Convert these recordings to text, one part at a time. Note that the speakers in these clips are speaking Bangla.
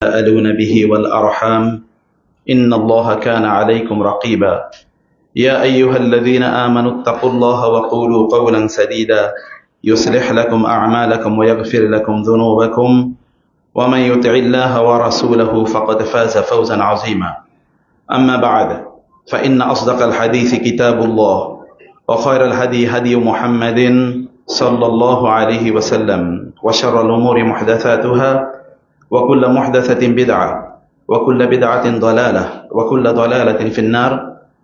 تساءلون به والأرحام إن الله كان عليكم رقيبا يا أيها الذين آمنوا اتقوا الله وقولوا قولا سديدا يصلح لكم أعمالكم ويغفر لكم ذنوبكم ومن يطع الله ورسوله فقد فاز فوزا عظيما أما بعد فإن أصدق الحديث كتاب الله وخير الهدي هدي محمد صلى الله عليه وسلم وشر الأمور محدثاتها وكل محدثة بدعة وكل بدعة ضلالة وكل ضلالة في النار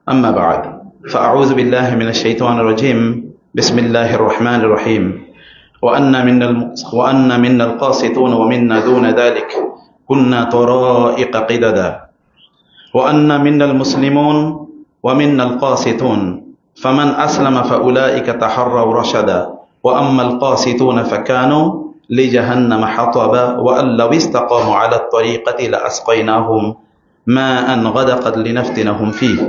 أما بعد فأعوذ بالله من الشيطان الرجيم بسم الله الرحمن الرحيم وأن منا القاسطون ومنا دون ذلك كنا طرائق قددا وأن منا المسلمون ومنا القاسطون فمن أسلم فأولئك تحروا رشدا وأما القاسطون فكانوا لجهنم حطبا وأن لو استقاموا على الطريقة لأسقيناهم ماء غدقا لنفتنهم فيه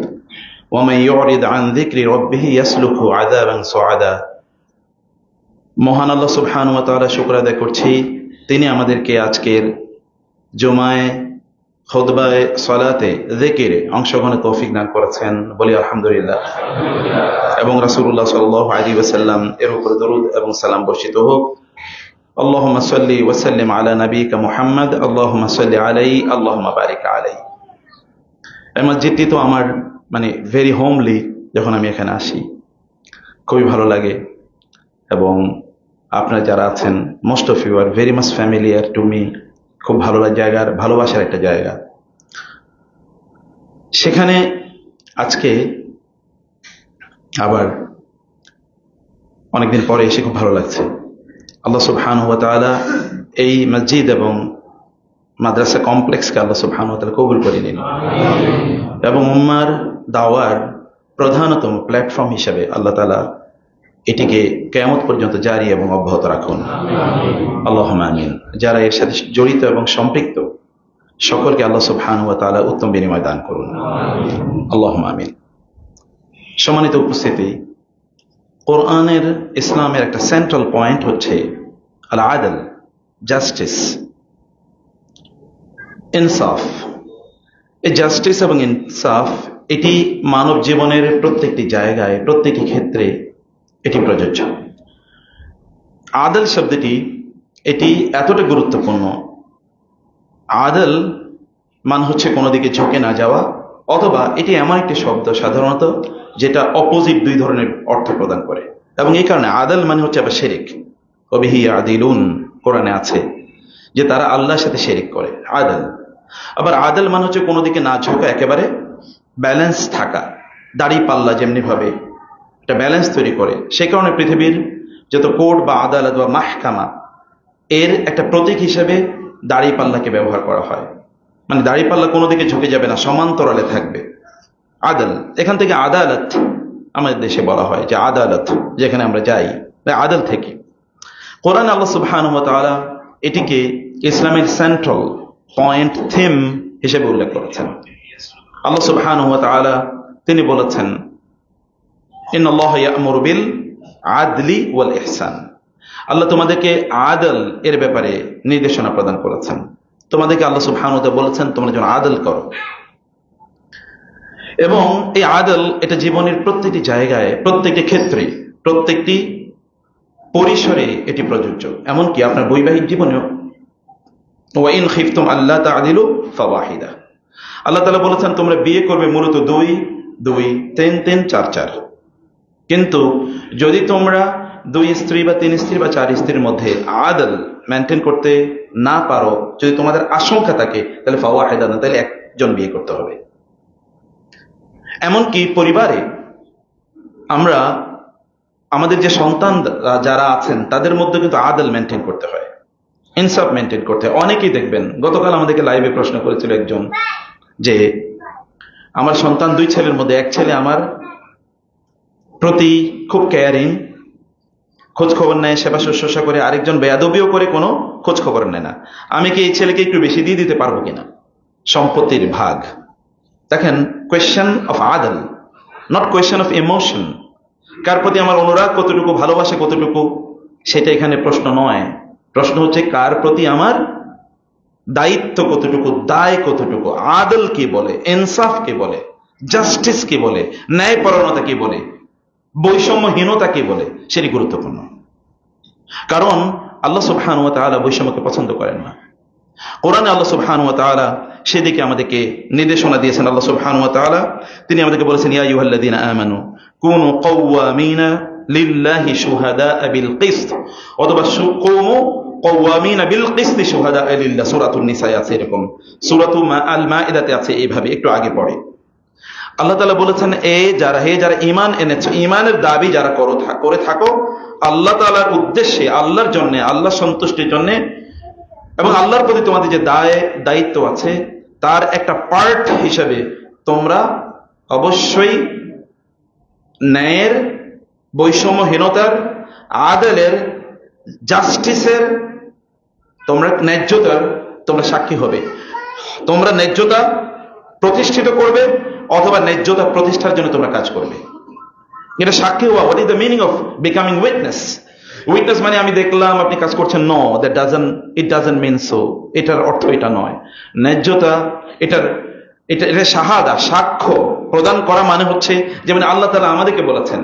ومن يعرض عن ذكر ربه يسلكه عذابا صعدا মহান আল্লাহ সুবহানাহু ওয়া তাআলা শুকর আদায় করছি তিনি আমাদেরকে আজকের জুমায়ে খুতবায়ে সালাতে যিকিরে অংশগ্রহণের তৌফিক দান করেছেন বলি আলহামদুলিল্লাহ এবং রাসূলুল্লাহ সাল্লাল্লাহু আলাইহি ওয়াসাল্লাম এর উপর দরুদ এবং সালাম বর্ষিত হোক اللهم صل وسلم على نبيك محمد اللهم صل عليه اللهم بارك عليه এই মসজিদটি তো আমার ভেরি হোমলি যখন আমি এখানে আসি খুবই ভালো লাগে এবং আপনারা যারা আছেন most of you are very much familiar to me খুব ভালো জায়গার ভালোবাসার একটা জায়গা সেখানে আজকে আবার অনেকদিন পরে এসে খুব ভালো লাগছে আল্লাহ সুবহানাহু ওয়া তাআলা এই মসজিদ এবং মাদ্রাসা কমপ্লেক্সকে আল্লাহ সুবহানাহু ওয়া তাআলা কবুল করে নিন এবং উম্মার দাওয়ার প্রধানতম প্ল্যাটফর্ম হিসেবে আল্লাহ তাআলা এটিকে কিয়ামত পর্যন্ত জারি এবং অব্যাহত রাখুন আল্লাহুম্মা আমিন যারা এর সাথে জড়িত এবং সম্পৃক্ত সকলকে আল্লাহ সুবহানাহু ওয়া তাআলা উত্তম বিনিময় দান করুন আল্লাহুম্মা আমিন সম্মানিত উপস্থিতি কোরআনের ইসলামের একটা সেন্ট্রাল পয়েন্ট হচ্ছে আল আদল জাস্টিস ইনসাফ এই জাস্টিস এবং ইনসাফ এটি মানব জীবনের প্রত্যেকটি জায়গায় প্রত্যেকটি ক্ষেত্রে এটি প্রযোজ্য আদল শব্দটি এটি এতটা গুরুত্বপূর্ণ আদল মানে হচ্ছে কোনো দিকে ঝুঁকে না যাওয়া অথবা এটি এমন একটি শব্দ সাধারণত যেটা অপোজিট দুই ধরনের অর্থ প্রদান করে এবং এই কারণে আদল মানে হচ্ছে আবার শিরিক ওয়াবিহি ইয়াদিলুন কোরআনে আছে যে তারা আল্লাহর সাথে শিরিক করে আদল আবার আদল মানে হচ্ছে কোনো দিকে না ঝোঁকা একেবারে ব্যালেন্স থাকা দাড়ি পাল্লা যেমনি ভাবে একটা ব্যালেন্স তৈরি করে সেই কারণে পৃথিবীর যত কোর্ট বা আদালত বা মাহকামা এর একটা প্রতীক হিসেবে দাড়ি পাল্লাকে ব্যবহার করা হয় মানে দাড়ি পাল্লা কোনো দিকে ঝুঁকে যাবে না সমান্তরালে থাকবে আদল এখান থেকে আদালত আমাদের দেশে বলা হয় যে আদালত যেখানে আমরা যাই আদল থেকে কোরআন আল্লাহ সুবহানাহু ওয়া তাআলা এটিকে ইসলামের সেন্ট্রাল পয়েন্ট থিম হিসেবে উল্লেখ করেছেন আল্লাহ সুবহানাহু ওয়া তাআলা তিনি বলেছেন ইন্নাল্লাহা ইয়া'মুরু বিল আদলি ওয়াল ইহসান আল্লাহ তোমাদেরকে আদল এর ব্যাপারে নির্দেশনা প্রদান করেছেন তোমাদেরকে আল্লাহ সুবহানাহু ওয়া তাআলা বলেছেন তোমরা যেন আদল করো এবং এই আদল এটা জীবনের প্রত্যেকটি জায়গায় প্রত্যেকটি ক্ষেত্রে প্রত্যেকটি পরিসরে এটি প্রযোজ্য এমনকি আপনার বৈবাহিক জীবনেও ওয়া ইন খিফতুম আল্লা তা'দিলু ফাওয়াহিদা আল্লাহ তাআলা বলেছেন তোমরা বিয়ে করবে মূলত 2 2 3 3 4 4 কিন্তু যদি তোমরা 2 স্ত্রী বা 3 স্ত্রী বা 4 স্ত্রীর মধ্যে আদল মেনটেন করতে না পারো যদি তোমাদের আশঙ্কা থাকে তাহলে ফাওয়াহিদা না তাহলে একজন বিয়ে করতে হবে এমনকি পরিবারে আমরা আমাদের যে সন্তান যারা আছেন তাদের মধ্যে কিন্তু আদল মেনটেন করতে হয় ইনসাফ মেনটেন করতে হয় অনেকেই দেখবেন গতকাল আমাদেরকে লাইভে প্রশ্ন করেছিল একজন যে আমার সন্তান 2 ছেলের মধ্যে এক ছেলে আমার প্রতি খুব কেয়ারিং খোঁজ খবর নেয় সেবা শুশ্রূষা করে আরেকজন বেয়াদবিও করে কোনো খোঁজ খবর নেয় না আমি কি এই ছেলেকে একটু বেশি দিয়ে দিতে পারবো কিনা সম্পত্তির ভাগ দেখেন কোয়েশ্চেন অফ আদল নট কোয়েশ্চেন অফ ইমোশন কার প্রতি আমার অনুরাগ কতটুকু ভালোবাসে কতটুকু সেটা এখানে প্রশ্ন নয় প্রশ্ন হচ্ছে কার প্রতি আমার দায়িত্ব কতটুকু, দায় কতটুকু, আদল কি বলে, ইনসাফ কি বলে, জাস্টিস কি বলে, ন্যায়পরায়ণতা কি বলে, বৈষম্যহীনতা কি বলে, সেটি গুরুত্বপূর্ণ। কারণ আল্লাহ সুবহানাহু ওয়া তাআলা বৈষম্যকে পছন্দ করেন না। কোরআনে আল্লাহ সুবহানাহু ওয়া তাআলা সেদিকে আমাদেরকে নির্দেশনা দিয়েছেন। আল্লাহ সুবহানাহু ওয়া তাআলা তিনি আমাদেরকে বলেছেন, ইয়া আইয়ুহাল্লাযীনা আমানু কুনু কাওয়ামিনা লিল্লাহি শুহাদাআ বিল কিসত, অথবা কুনু কাওয়ামিনা বিল কিসত শুহাদাআ লিল্লাহ। সূরাতুন নিসায় আছে এরকম, সূরাতুল আল মাইদাতে আছে এইভাবে, একটু আগে পড়ে আল্লাহ তাআলা বলেছেন, যারা ঈমান এনেছো, ঈমানের দাবি যারা করে থাকো আল্লাহ তাআলার উদ্দেশ্যে, আল্লাহর জন্য, আল্লাহর সন্তুষ্টির জন্য, এবং আল্লাহর প্রতি তোমাদের যে দায়িত্ব আছে তার একটা পার্ট হিসেবে তোমরা অবশ্যই ন্যায়ের, বৈষম্যহীনতার, আদলের, জাস্টিসের, তোমরা ন্যায্যতার তোমরা সাক্ষী হবে। তোমরা ন্যায্যতা প্রতিষ্ঠিত করবে অথবা ন্যায্যতা প্রতিষ্ঠার জন্য তোমরা কাজ করবে। এটা সাক্ষী হওয়া। What is the meaning of becoming witness? Witness মানে আমি দেখলাম আপনি কাজ করছেন, no, it doesn't mean so. এটার অর্থ এটা নয়। ন্যায্যতা, এটা শাহাদা, সাক্ষ্য প্রদান করা মানে হচ্ছে, যেমন আল্লাহ তাআলা আমাদেরকে বলেছেন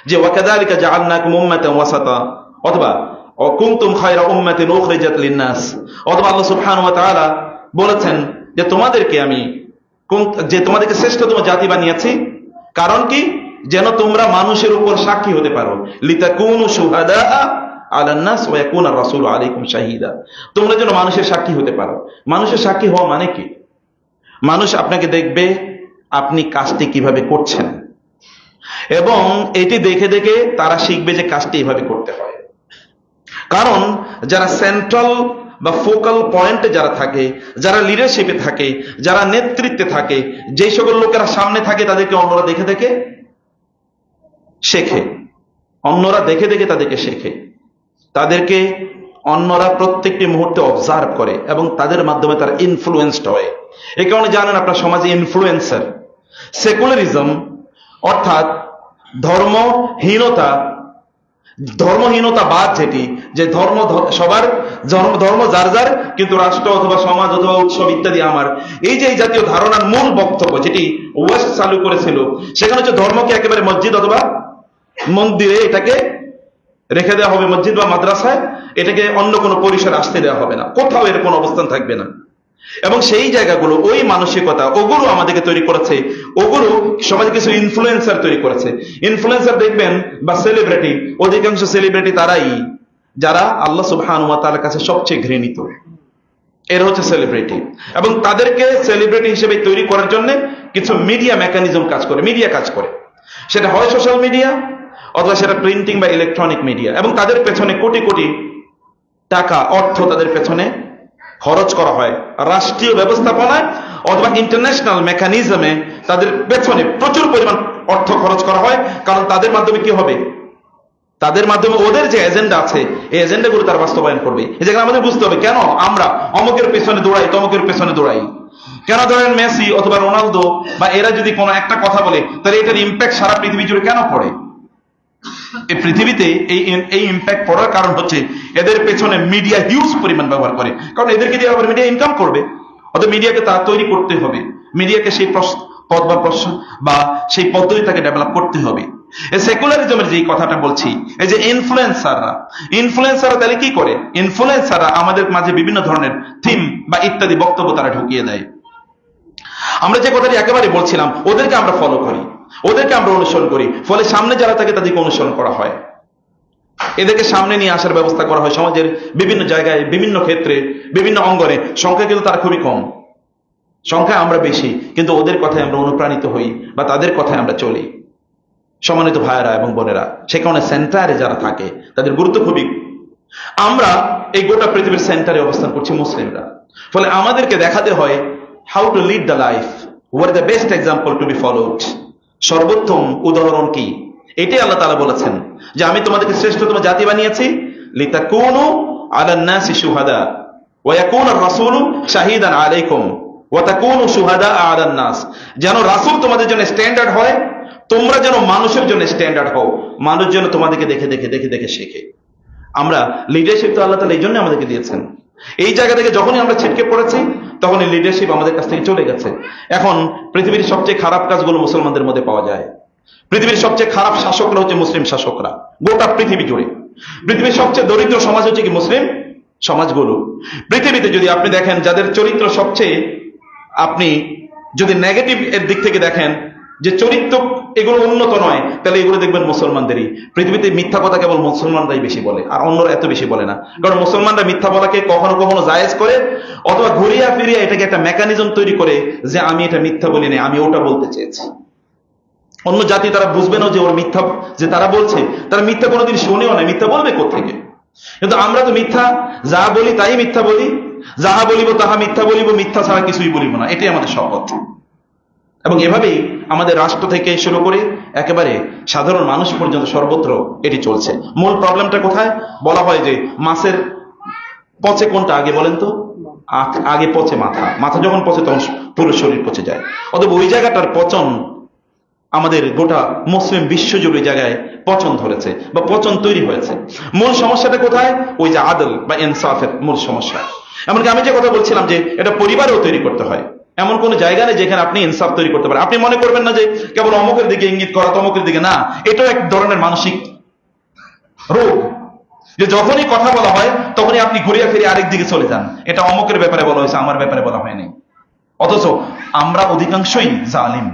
যে ওয়াকাযালিকা জাআলনাকুম উম্মাতান ওয়াসাতা, অথবা কুনতুম খায়রা উম্মাতিন উখরিজাত লিন-নাস, অথবা আল্লাহ সুবহানাহু ওয়া তাআলা বলেছেন যে তোমাদেরকে শ্রেষ্ঠতম জাতি বানিয়েছি। কারণ কি? যেন তোমরা মানুষের উপর সাক্ষী হতে পারো। লিতাকুনু শুহাদা আলান নাস ওয়া ইয়াকুনা রাসূলু আলাইকুম শাহীদা। তোমরা যেন মানুষের সাক্ষী হতে পারো। মানুষের সাক্ষী হওয়া মানে কি? মানুষ আপনাকে দেখবে আপনি কাজটি কিভাবে করছেন, এবং এটি দেখে দেখে তারা শিখবে যে কাজটি এভাবে করতে হয়। কারণ যারা সেন্ট্রাল বা ফোকাল পয়েন্টে যারা থাকে, যারা লিডারশিপে থাকে, যারা নেতৃত্বে থাকে, যে সকল লোকেরা সামনে থাকে তাদেরকে অন্যরা দেখে দেখে শেখে। অন্যরা দেখে দেখে তাদেরকে শেখে। তাদেরকে অন্যরা প্রত্যেকটি মুহূর্তে অবজার্ভ করে এবং তাদের মাধ্যমে তারা ইনফ্লুয়েন্সড হয়। এই কারণে জানেন আপনার সমাজে ইনফ্লুয়েন্সার, সেকুলারিজম অর্থাৎ ধর্মহীনতাবাদ, যেটি যে সবার ধর্ম যার যার, কিন্তু রাষ্ট্র অথবা সমাজ অথবা উৎসব ইত্যাদি আমার, এই যে এই জাতীয় ধারণার মূল বক্তব্য যেটি ওয়েস্ট চালু করেছিল, সেখানে হচ্ছে ধর্মকে একেবারে মসজিদ অথবা মন্দিরে এটাকে রেখে দেওয়া হবে, মসজিদ বা মাদ্রাসায়, এটাকে অন্য কোনো পরিসরে আসতে দেওয়া হবে না, কোথাও এর কোনো অবস্থান থাকবে না। এবং সেই জায়গাগুলো, ওই মানসিকতা, ওগুলো আমাদেরকে তৈরি করেছে, ওগুলো সমাজে কিছু ইনফ্লুয়েন্সার তৈরি করেছে। ইনফ্লুয়েন্সার দেখবেন বা সেলিব্রিটি, অধিকাংশ সেলিব্রিটি তারাই যারা আল্লাহ সুবহানাহু ওয়া তাআলার কাছে সবচেয়ে ঘৃণিত। এরা হচ্ছে সেলিব্রিটি, এবং তাদেরকে সেলিব্রিটি হিসেবে তৈরি করার জন্য কিছু মিডিয়া মেকানিজম কাজ করে, মিডিয়া কাজ করে। সেটা হয় সোশ্যাল মিডিয়া অথবা সেটা প্রিন্টিং বা ইলেকট্রনিক মিডিয়া, এবং তাদের পেছনে কোটি কোটি টাকা, অর্থ তাদের পেছনে খরচ করা হয়। রাষ্ট্রীয় ব্যবস্থাপনায় অথবা ইন্টারন্যাশনাল মেকানিজমে তাদের পেছনে প্রচুর পরিমাণ অর্থ খরচ করা হয়। কারণ তাদের মাধ্যমে কি হবে? তাদের মাধ্যমে ওদের যে এজেন্ডা আছে, এই এজেন্ডাগুলো তারা বাস্তবায়ন করবে। এই জায়গায় আমাদের বুঝতে হবে কেন আমরা অমুকের পেছনে দৌড়াই, তমুকের পেছনে দৌড়াই। কেন ধরেন মেসি অথবা রোনালদো বা এরা যদি কোনো একটা কথা বলে, তাহলে এটার ইম্প্যাক্ট সারা পৃথিবী জুড়ে কেন পড়ে? এই পৃথিবীতে এই ইম্প্যাক্ট পড়ার কারণ হচ্ছে এদের পেছনে মিডিয়া হিউজ পরিমাণ ব্যবহার করে। কারণ এদেরকে দিয়ে আবার মিডিয়া ইনকাম করবে, অর্থাৎ মিডিয়াকে তা তৈরি করতে হবে, মিডিয়াকে সেই পদ বা প্রশ্ন বা সেই পদ্ধতিটাকে ডেভেলপ করতে হবে। এই সেকুলারিজমের যে কথাটা বলছি, এই যে ইনফ্লুয়েন্সাররা তাহলে কি করে? ইনফ্লুয়েন্সাররা আমাদের মাঝে বিভিন্ন ধরনের থিম বা ইত্যাদি বক্তব্য তারা ঢুকিয়ে দেয়। আমরা যে কথাটি একেবারে বলছিলাম, ওদেরকে আমরা ফলো করি, ওদেরকে আমরা অনুসরণ করি, ফলে সামনে যারা থাকে তাদেরকে অনুসরণ করা হয়। এদেরকে সামনে নিয়ে আসার ব্যবস্থা করা হয় সমাজের বিভিন্ন জায়গায়, বিভিন্ন ক্ষেত্রে, বিভিন্ন অঙ্গনে। সংখ্যা কিন্তু তারা খুবই কম, সংখ্যায় আমরা বেশি, কিন্তু ওদের কথায় আমরা অনুপ্রাণিত হই বা তাদের কথায় আমরা চলি। সম্মানিত ভাইয়েরা এবং বোনেরা, সে কারণে সেন্টারে যারা থাকে তাদের গুরুত্ব খুবই। আমরা এই গোটা পৃথিবীর সেন্টারে অবস্থান করছি মুসলিমরা, ফলে আমাদেরকে দেখাতে হয় how to lead the life, what the best example to be followed. সর্বোত্তম উদাহরণ কি? এটাই আল্লাহ তাআলা বলেছেন যে আমি তোমাদেরকে শ্রেষ্ঠতম জাতি বানিয়েছি, লিতাকুনু আলান নাসি শুহাদা ওয়া ইয়াকুনা আর-রাসূলু শাহীদান আলাইকুম ওয়া তাকুনু শুহাদা আলান নাস। যেন রাসূল তোমাদের জন্য স্ট্যান্ডার্ড হয়, তোমরা যেন মানুষের জন্য স্ট্যান্ডার্ড হও, মানুষ যেন তোমাদেরকে দেখে দেখে শেখে। আমরা লিডারশিপ তো আল্লাহ তাআলা এই জন্য আমাদেরকে দিয়েছেন, এই জায়গা থেকে যখনই আমরা ছিটকে পড়েছি তখন এই লিডারশিপ আমাদের কাছ থেকে চলে গেছে। এখন পৃথিবীর সবচেয়ে খারাপ কাজগুলো মুসলমানদের মধ্যে পাওয়া যায়। পৃথিবীর সবচেয়ে খারাপ শাসকরা হচ্ছে মুসলিম শাসকরা, গোটা পৃথিবী জুড়ে। পৃথিবীর সবচেয়ে দরিদ্র সমাজ হচ্ছে কি মুসলিম সমাজগুলো। পৃথিবীতে যদি আপনি দেখেন যাদের চরিত্র সবচেয়ে, আপনি যদি নেগেটিভ এর দিক থেকে দেখেন যে চরিত্র এগুলো উন্নত নয়, তাহলে এগুলো দেখবেন মুসলমানদেরই। পৃথিবীতে মিথ্যা কথা কেবল মুসলমানরাই বেশি বলে, আর অন্যরা এত বেশি বলে না। কারণ মুসলমানরা মিথ্যা বলাকে কখনো কখনো জায়েজ করে, অথবা ঘুরিয়া ফিরিয়া এটাকে একটা মেকানিজম তৈরি করে যে আমি এটা মিথ্যা বলি না, আমি ওটা বলতে চেয়েছি। অন্য জাতি তারা বুঝবে না যে ওর মিথ্যা, যে তারা বলছে, তারা মিথ্যা কোনোদিন শুনেও না, মিথ্যা বলবে কোত্থেকে? কিন্তু আমরা তো মিথ্যা যা বলি তাই মিথ্যা বলি, যাহা বলিব তাহা মিথ্যা বলিব, মিথ্যা ছাড়া কিছুই বলিব না, এটাই আমাদের শপথ। এবং এভাবেই আমাদের রাষ্ট্র থেকে শুরু করে একেবারে সাধারণ মানুষ পর্যন্ত সর্বত্র এটি চলছে। মূল প্রবলেমটা কোথায়? বলা হয় যে মাছের পচে কোনটা আগে বলেন তো? আগে পচে মাথা, মাথা যখন পচে তখন পুরো শরীর পচে যায়। অথবা ওই জায়গাটার পচন আমাদের গোটা মুসলিম বিশ্বজুড়ে জায়গায় পচন ধরেছে বা পচন তৈরি হয়েছে। মূল সমস্যাটা কোথায়? ওই যে আদল বা ইনসাফের মূল সমস্যা। এমনকি আমি যে কথা বলছিলাম যে এটা পরিবারেও তৈরি করতে হয়, এমন কোন জায়গা নেই যেখানে আপনি ইনসাফ তৈরি করতে পারেন। আপনি মনে করবেন না যে কেবল অমুকের দিকে ইঙ্গিত করা, তমুকের দিকে না, এটাও এক ধরনের মানসিক রোগ, যে যখনই কথা বলা হয় তখনই আপনি ঘুরিয়ে ফিরে আরেক দিকে চলে যান। এটা অমুকের ব্যাপারে বলা হয়েছে, আমার ব্যাপারে বলা হয়নি। অথচ আমরা অধিকাংশই জালিম,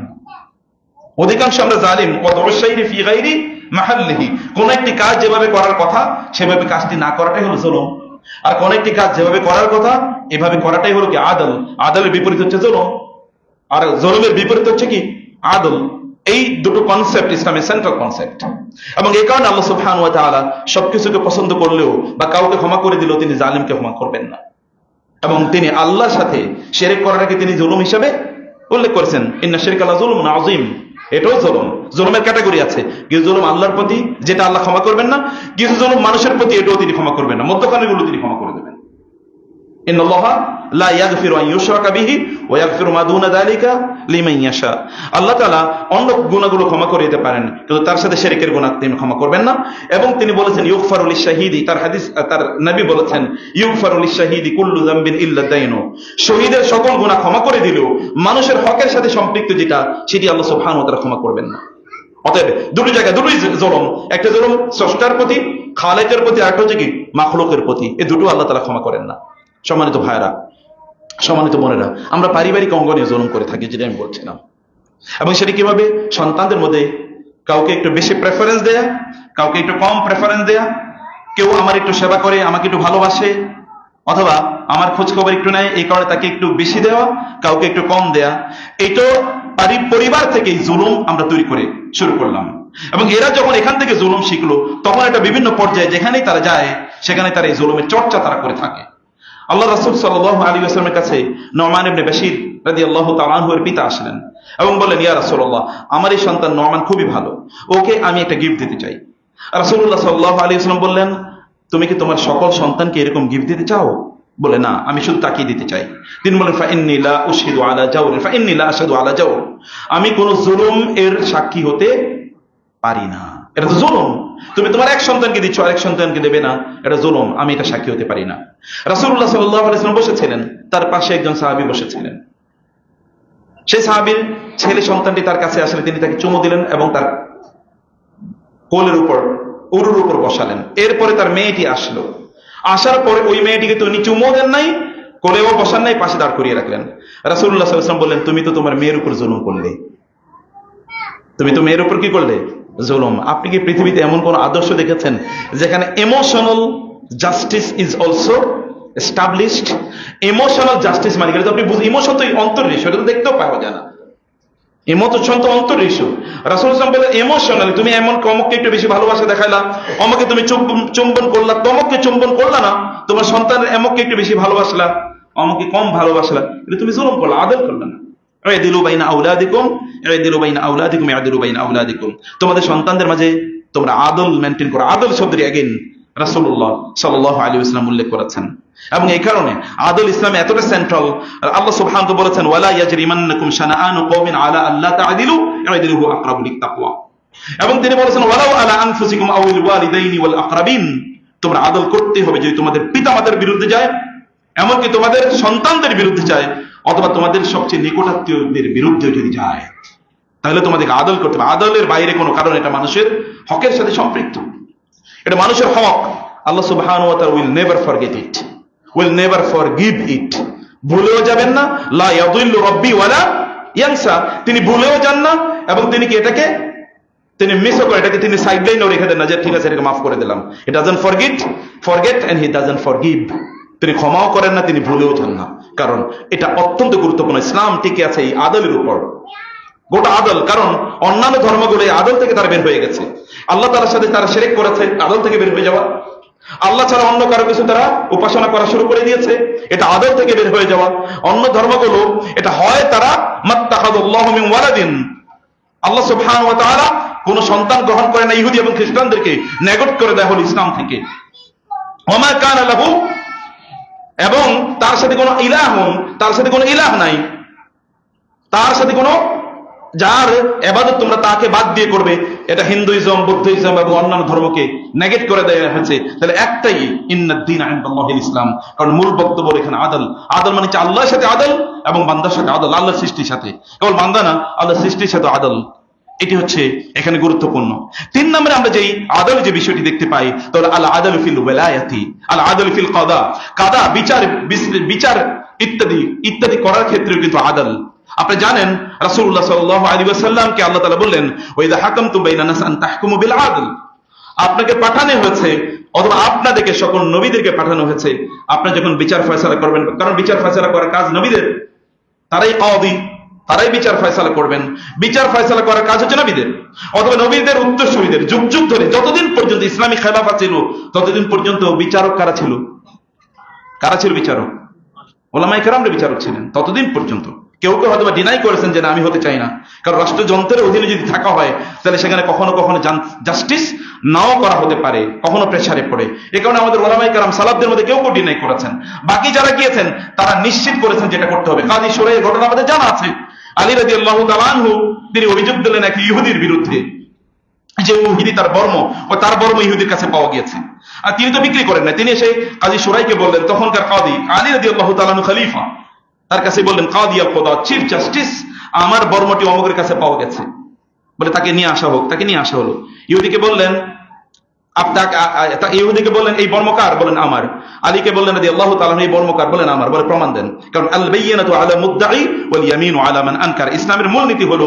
অধিকাংশ আমরা জালিম। কোন একটি কাজ যেভাবে করার কথা সেভাবে কাজটি না করাটাই হলো জুলুম, আর কোন একটি কাজ যেভাবে করার কথা এভাবে করাটাই হলো কি আদল। আদলের বিপরীত হচ্ছে জুলুম, আর জুলুমের বিপরীত হচ্ছে কি আদল। এই দুটো কনসেপ্ট ইসলামের সেন্ট্রাল কনসেপ্ট। এবং এই কারণে আল্লাহ সুবহানাহু ওয়া তাআলা সবকিছুকে পছন্দ করলেও বা কাউকে ক্ষমা করে দিলেও তিনি জালিমকে ক্ষমা করবেন না। এবং তিনি আল্লাহর সাথে শিরক করাটাকে তিনি জুলুম হিসেবে উল্লেখ করেছেন, ইন্না শিরকা লাযুলমুন আযীম। এটাও জুলুম, জুলুমের ক্যাটাগরি আছে। কিছু জুলুম আল্লাহর প্রতি, যেটা আল্লাহ ক্ষমা করবেন না, কিছু জুলুম মানুষের প্রতি, এটাও তিনি ক্ষমা করবেন না, মধ্যখানে গুলো তিনি ক্ষমা করে দেবেন। ইন্নাল্লাহা লা ইয়াগফিরু আন ইউশরাকা বিহি ওয়া ইয়াগফিরু মা দুনা যালিকা লিমান ইয়াশা। আল্লাহ তাআলা অন্য গুনাহগুলো ক্ষমা করে দিতে পারেন, কিন্তু তার সাথে শিরকের গুনাহ তিনি ক্ষমা করবেন না। এবং তিনি বলেছেন ইউগফারু লিশ-শাহীদি, তার হাদিস, তার নবী বলেছেন ইউগফারু লিশ-শাহীদি কুল্লু যামবিন ইল্লা দাইনু। শহীদের সকল গুনাহ ক্ষমা করে দিলেও মানুষের হকের সাথে সম্পৃক্ত যেটা, সেটি আল্লাহ সুবহানাহু ওয়া তাআলা ক্ষমা করবেন না। অতএব দুটো জায়গায় দুটোই জুলুম, একটা জুলুম স্রষ্টার প্রতি, খালেকের প্রতি, আর একটা হচ্ছে কি মাখলুকের প্রতি। এই দুটো আল্লাহ তাআলা ক্ষমা করেন না। সম্মানিত ভাইরা, সম্মানিত বোনেরা, আমরা পারিবারিক অঙ্গনে জুলুম করে থাকি, যেটা আমি বলছিলাম। এবং সেটা কিভাবে? সন্তানদের মধ্যে কাউকে একটু বেশি প্রেফারেন্স দেয়া, কাউকে একটু কম প্রেফারেন্স দেয়া। কেউ আমার একটু সেবা করে, আমাকে একটু ভালোবাসে, অথবা আমার খোঁজ খবর একটু নেয়, এই কারণে তাকে একটু বেশি দেওয়া, কাউকে একটু কম দেয়া। এটা পরিবার থেকেই জুলুম আমরা তৈরি করে শুরু করলাম। এবং এরা যখন এখান থেকে জুলুম শিখলো, তখন এটা বিভিন্ন পর্যায়ে যেখানেই তারা যায় সেখানে তারা এই জুলুমের চর্চা তারা করে থাকে। আল্লাহ রাসূল সাল্লাল্লাহু আলাইহি ওয়াসাল্লামের কাছে নুমান ইবনে বাশীর রাদিয়াল্লাহু তাআলা আনহু এর পিতা আসলেন এবং বললেন, ইয়া রাসূলুল্লাহ, আমার এই সন্তান নুমান খুবই ভালো, ওকে আমি একটা গিফট দিতে চাই। রাসূলুল্লাহ সাল্লাল্লাহু আলাইহি ওয়াসাল্লাম বললেন, তুমি কি তোমার সকল সন্তানকে এরকম গিফট দিতে চাও? বলে, না, আমি শুধু তাকিয়ে দিতে চাই। তিনি বলেন, ফাইন্নী লা উশহিদু আলা জাওর, ফাইন্নী লা আশহাদু আলা জাওর, আমি কোন জুলুম এর সাক্ষী হতে পারি না। এটা তো জুলুম, তুমি তোমার এক সন্তানকে দিচ্ছ, আরেক সন্তানকে দেবে না, এটা জুলুম, আমি এটা সাক্ষী হতে পারি না। রাসূলুল্লাহ সাল্লাল্লাহু আলাইহি ওয়াসাল্লাম বসেছিলেন, তার পাশে একজন সাহাবী বসেছিলেন। সেই সাহাবীর ছেলে সন্তানটি তার কাছে আসলে তিনি তাকে চুমু দিলেন এবং তার কোলের উপর, উরুর উপর বসালেন। এরপরে তার মেয়েটি আসলো, আসার পরে ওই মেয়েটিকে তিনি চুমু দেন নাই, কোলেও বসান নাই, পাশে দাঁড় করিয়ে রাখলেন। রাসূলুল্লাহ সাল্লাল্লাহু আলাইহি ওয়াসাল্লাম বললেন, তুমি তো তোমার মেয়ের উপর জুলুম করলে, তুমি তো মেয়ের উপর কি করলে? জুলুম। আপনি কি পৃথিবীতে এমন কোন আদর্শ দেখেছেন যেখানে emotional justice is also established? Emotional justice মানে কিন্তু আপনি বুঝুন, ইমোশন তো অন্তর্দৃশ্য, এটা তো দেখতেও পাওয়া যায় না। ইমোশন তো অন্তর্দৃশ্য। রাসূল সাল্লাল্লাহু আলাইহি ওয়াসাল্লাম বলেন ইমোশনালি তুমি এমন অমুককে একটু বেশি ভালোবাসা দেখাইলা, অমুককে তুমি চুম্বন করলা, তমুককে চুম্বন করলা না, তোমার সন্তানের এমুককে একটু বেশি ভালোবাসলা, অমুককে কম ভালোবাসলা, এটা তুমি জুলুম করলা, আদল করলা না। ইদিলু বাইনা আওলাদিকুম, ইদিলু বাইনা আওলাদিকুম, ইদিলু বাইনা আওলাদিকুম, তোমাদের সন্তানদের মাঝে তোমরা আদল মেইনটেইন করো। আদল শব্দটি अगेन রাসূলুল্লাহ সাল্লাল্লাহু আলাইহি ওয়াসাল্লাম উল্লেখ করেছেন। এবং এই কারণে আদল ইসলামে এতটা সেন্ট্রাল। আল্লাহ সুবহানাহু ওয়া তাআলা বলেছেন, ওয়ালা ইয়াজরিমান্নাকুম শানাআনু কওমিন আলা আল্লা তা'দিলু ইদিলু হুয়া আকরাবু লিত-তাকওয়া। এবং তিনি বলেছেন, ওয়ালাউ আলা আনফুসিকুম আউল ওয়ালিদাইনি ওয়াল আকরাবিন, তোমরা আদল করতে হবে। যদি তোমাদের পিতামাতার বিরুদ্ধে যায় এমনকি তোমাদের সন্তানদের বিরুদ্ধে যায়, অথবা তোমাদের সবচেয়ে নিকটাত্মীয়দের বিরুদ্ধে যদি যায়, তাহলে তোমাদেরকে আদল করতে হবে। আদলের বাইরে কোনো কারণ, এটা মানুষের হকের সাথে সম্পৃক্ত, এটা মানুষের হক। আল্লাহ সুবহানাহু ওয়া তাআলা will never forget it, will never forgive it. ভুলেও যাবেন না, লা ইয়াযিল্লু রাব্বি ওয়ালা ইয়ানসা, তিনি ভুলেও যান না, এবং তিনি কি এটাকে তিনি মিসও করে, এটাকে তিনি সাইডলাইনেও রেখে দেন না যে ঠিক আছে এটাকে মাফ করে দিলাম। He doesn't forget and he doesn't forgive. তিনি ক্ষমাও করেন না, তিনি ভুলেও যান না। কারণ এটা অত্যন্ত গুরুত্বপূর্ণ। ইসলাম টিকে আছে এই আদলের উপর, গোটা আদল। কারণ অন্যান্য ধর্মগুলো এই আদল থেকে তারা বের হয়ে গেছে। আল্লাহ তাআলার সাথে তারা শিরক করেছে, আদল থেকে বের হয়ে যাওয়া। আল্লাহ ছাড়া অন্য কারো কিছু তারা উপাসনা করা শুরু করে দিয়েছে, এটা আদল থেকে বের হয়ে যাওয়া। অন্য ধর্মগুলো এটা হয় তারা মাত্তাখাযাল্লাহু মিন ওয়ালাদিন, আল্লাহ সুবহানাহু ওয়া তাআলা কোন সন্তান গ্রহণ করে না। ইহুদি এবং খ্রিস্টানদেরকে নেগেট করে দেয়া হলো ইসলাম থেকে। ওমা কানা লাহু, এবং তার সাথে কোনো ইলাহুন, তার সাথে কোনো ইলাহ নাই, তার সাথে কোনো যার ইবাদত তোমরা তাকে বাদ দিয়ে করবে, এটা হিন্দুইজম, বুদ্ধিজম এবং অন্যান্য ধর্মকে নেগেট করে দেওয়া হয়েছে। তাহলে একটাই, ইন্নাদ দীন ইনদাল্লাহিল ইসলাম। কারণ মূল বক্তব্য এখানে আদল। আদল মানে হচ্ছে আল্লাহর সাথে আদল এবং বান্দার সাথে আদল, আল্লাহর সৃষ্টির সাথে। কেবল বান্দা না, আল্লাহর সৃষ্টির সাথে আদল, এটি হচ্ছে এখানে গুরুত্বপূর্ণ। 3 নম্বরে আমরা যেই আদল যে বিষয়টি দেখতে পাই, তাহলে আল আদল ফিল ওয়ালায়াতি, আল আদল ফিল কাদা, কাদা বিচার ইত্যাদি ইত্যাদি করার ক্ষেত্রেও কিন্তু আদল। আপনি জানেন রাসূলুল্লাহ সাল্লাল্লাহু আলাইহি ওয়াসাল্লামকে আল্লাহ তাআলা বললেন, ওয়া ইযা হাকামতুম বাইনান নাস আন তাহকুমু বিল আদল। আপনাকে পাঠানো হয়েছে, অথবা আপনাদেরকে সকল নবীদেরকে পাঠানো হয়েছে, আপনি যখন বিচার ফয়সালা করবেন, কারণ বিচার ফয়সালা করার কাজ নবীদের, তারাই কাদি, তারাই বিচার ফয়সালা করবেন। বিচার ফয়সালা করার কাজ হচ্ছে নবীদের, অথবা নবীদের উত্তরসূরিদের। যুগ যুগ ধরে যতদিন পর্যন্ত ইসলামী খেলাফত ছিল, ততদিন পর্যন্ত বিচারক কারা ছিল? কারা ছিল বিচারক? ওলামায়ে কেরামরা বিচারক ছিলেন ততদিন পর্যন্ত। কেউ কেউ হয়তো ডিনাই করেছেন যে না, আমি হতে চাই না। কারণ রাষ্ট্রযন্ত্রের অধীনে যদি থাকা হয়, তাহলে সেখানে কখনো কখনো জাস্টিস নাও করা হতে পারে, কখনো প্রেসারে পড়ে। এ কারণে আমাদের ওলামায়ে কেরাম সালাফদের মধ্যে কেউ কেউ ডিনাই করেছেন। বাকি যারা গিয়েছেন তারা নিশ্চিত করেছেন যেটা করতে হবে। কাজী শুরাইয়ের ঘটনা আমাদের জানা আছে। আলী রাদিয়াল্লাহু তাআলা আনহু তিনি অভিযোগ দিলেন এক ইহুদির বিরুদ্ধে, যে ইহুদি তার বর্ম ইহুদির কাছে পাওয়া গিয়েছে, আর তিনি তো বিক্রি করেন না। তিনি এসে কাজী শুরাইকে বললেন, তখনকার কাজী আলী রাদিয়াল্লাহু তাআলা আনহু খলিফা, তার কাছে বললেন, কাদি আল কুদা, চিফ জাস্টিস, আমার বর্মটি অমুকের কাছে পাওয়া গেছে, বলে তাকে নিয়ে আসা হোক। তাকে নিয়ে আসা হলো। ইহুদিকে বললেন, ইহুদিকে বললেন, এই বর্মকার? বলেন আমার। আলীকে বললেন রাদিয়াল্লাহু তাআলা, এই বর্মকার? বলেন আমার। বলে প্রমাণ দেন। কারণ আল বাইয়িনাতু আলা মুদ্দাই ওয়াল ইয়ামিনু আলা মান আনকার। ইসলামের মূলনীতি হলো,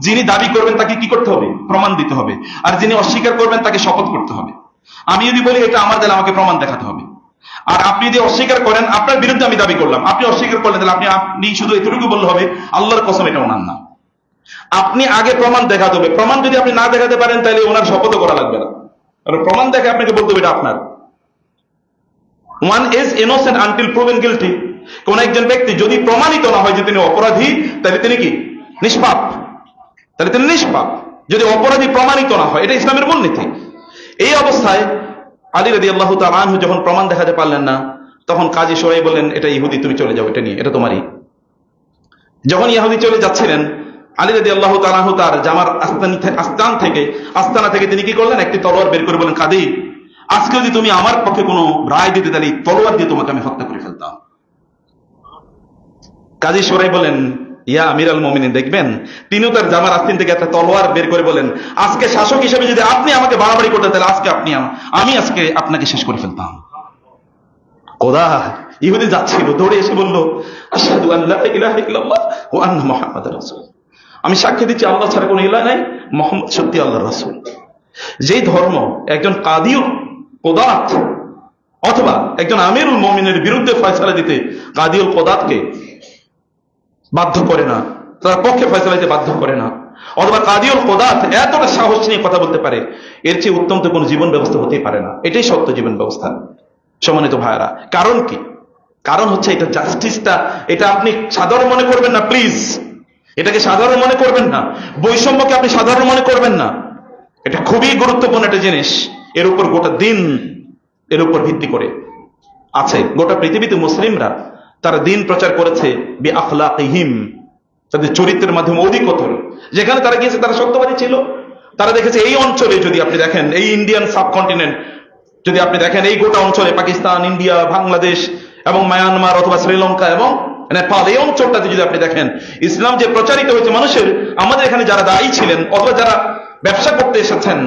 যিনি দাবি করবেন তাকে কি করতে হবে? প্রমাণ দিতে হবে। আর যিনি অস্বীকার করবেন তাকে শপথ করতে হবে। আমি যদি বলি এটা আমার, তাহলে আমাকে প্রমাণ দেখাতে হবে। আর আপনি যদি অস্বীকার করেন, আপনার বিরুদ্ধে আমি দাবি করলাম, আপনি অস্বীকার করলেন, তাহলে আপনি শুধু এতটুকু বললে হবে, আল্লাহর কসম এটা ওনার না। আপনি আগে প্রমাণ দেখাতে হবে। প্রমাণ যদি আপনি না দেখাতে পারেন, তাহলে ওনার শপথও করা লাগবে না। কারণ প্রমাণ দেখে আপনাকে বলতে হবে এটা আপনার। One is innocent until proven guilty. কোন একজন ব্যক্তি যদি প্রমাণিত না হয় যে তিনি অপরাধী, তাহলে তিনি কি? নিষ্পাপ। তাহলে তিনি নিষ্পাপ, যদি অপরাধী প্রমাণিত না হয়। এটা ইসলামের মূলনীতি। এই অবস্থায় আলী রাদিয়াল্লাহু তাআলা আনহু যখন প্রমাণ দেখাতে পারলেন না, তখন কাজী শুরাই বললেন, এটা ইহুদি, তুমি চলে যাও, এটা নিয়ে, এটা তোমারই। যখন ইহুদি চলে যাচ্ছিলেন, আলী রাদিয়াল্লাহু তাআলা আনহু তার জামার আস্তানা থেকে তিনি কি করলেন? একটি তলোয়ার বের করে বলেন, কাদি, আজকে যদি তুমি আমার পক্ষে কোনো রায় দিতে, তাহলে তলোয়ার দিয়ে তোমাকে আমি হত্যা করে ফেলতাম। কাজী শুরাই বলেন, ইয়া আমিরুল মুমিনিন, দেখবেন তিনিও তার জামার আস্তিন থেকে একটা তলোয়ার বের করে বলেন, আজকে শাসক হিসেবে যদি আপনি আমাকে বাড়াবাড়ি করতেন, তাহলে আজকে আমি আজকে আপনাকে শেষ করে ফেলতাম। খোদা! ইহুদি যাচ্ছিল, দৌড়ে এসে বলল, আশহাদু আল্লা ইলাহা ইল্লাল্লাহ ওয়া আন্না মুহাম্মাদুর রাসূল। আমি সাক্ষ্য দিচ্ছি আল্লাহ ছাড়া কোনো ইলাহ নাই, মুহাম্মদ সত্যি আল্লাহর রাসূল। যেই ধর্ম একজন কাদিও কোদাত অথবা একজন আমিরুল মুমিনের বিরুদ্ধে ফয়সালা দিতে কাদিউল কোদাতকে বাধ্য করে না, তার পক্ষে ফয়সালা দিতে বাধ্য করে না, অথবা কাদিউল কোদাত এতটা সাহস নিয়ে কথা বলতে পারে, এর চেয়ে উত্তম তো কোনো জীবন ব্যবস্থা হতেই পারে না। এটাই সত্য জীবন ব্যবস্থা। সম্মানিত ভাইরা, কারণ কি? কারণ হচ্ছে এটা জাস্টিসটা, এটা আপনি সাধারণ মনে করবেন না, প্লিজ। এটাকে সাধারণ মনে করবেন না, বৈষম্যকে আপনি সাধারণ মনে করবেন না। এটা খুবই গুরুত্বপূর্ণ একটা জিনিস। এর উপর গোটা দিন এর উপর ভিত্তি করে আছে। গোটা পৃথিবীতে মুসলিমরা তারা দিন প্রচার করেছে বি আখলাকিহিম, তাদের চরিত্রের মাধ্যমে অধিকতর। যেখানে তারা গিয়েছে তারা সত্যবাদী ছিল। তারা দেখেছে এই অঞ্চলে, যদি আপনি দেখেন এই ইন্ডিয়ান সাবকন্টিনেন্ট, যদি আপনি দেখেন এই গোটা অঞ্চলে, পাকিস্তান, ইন্ডিয়া, বাংলাদেশ এবং মায়ানমার অথবা শ্রীলঙ্কা এবং নেপাল, এই অঞ্চলটাতে যদি আপনি দেখেন, ইসলাম যে প্রচারিত হয়েছে মানুষের, আমাদের এখানে যারা দায়ী ছিলেন অথবা যারা ব্যবসা করতে এসেছেন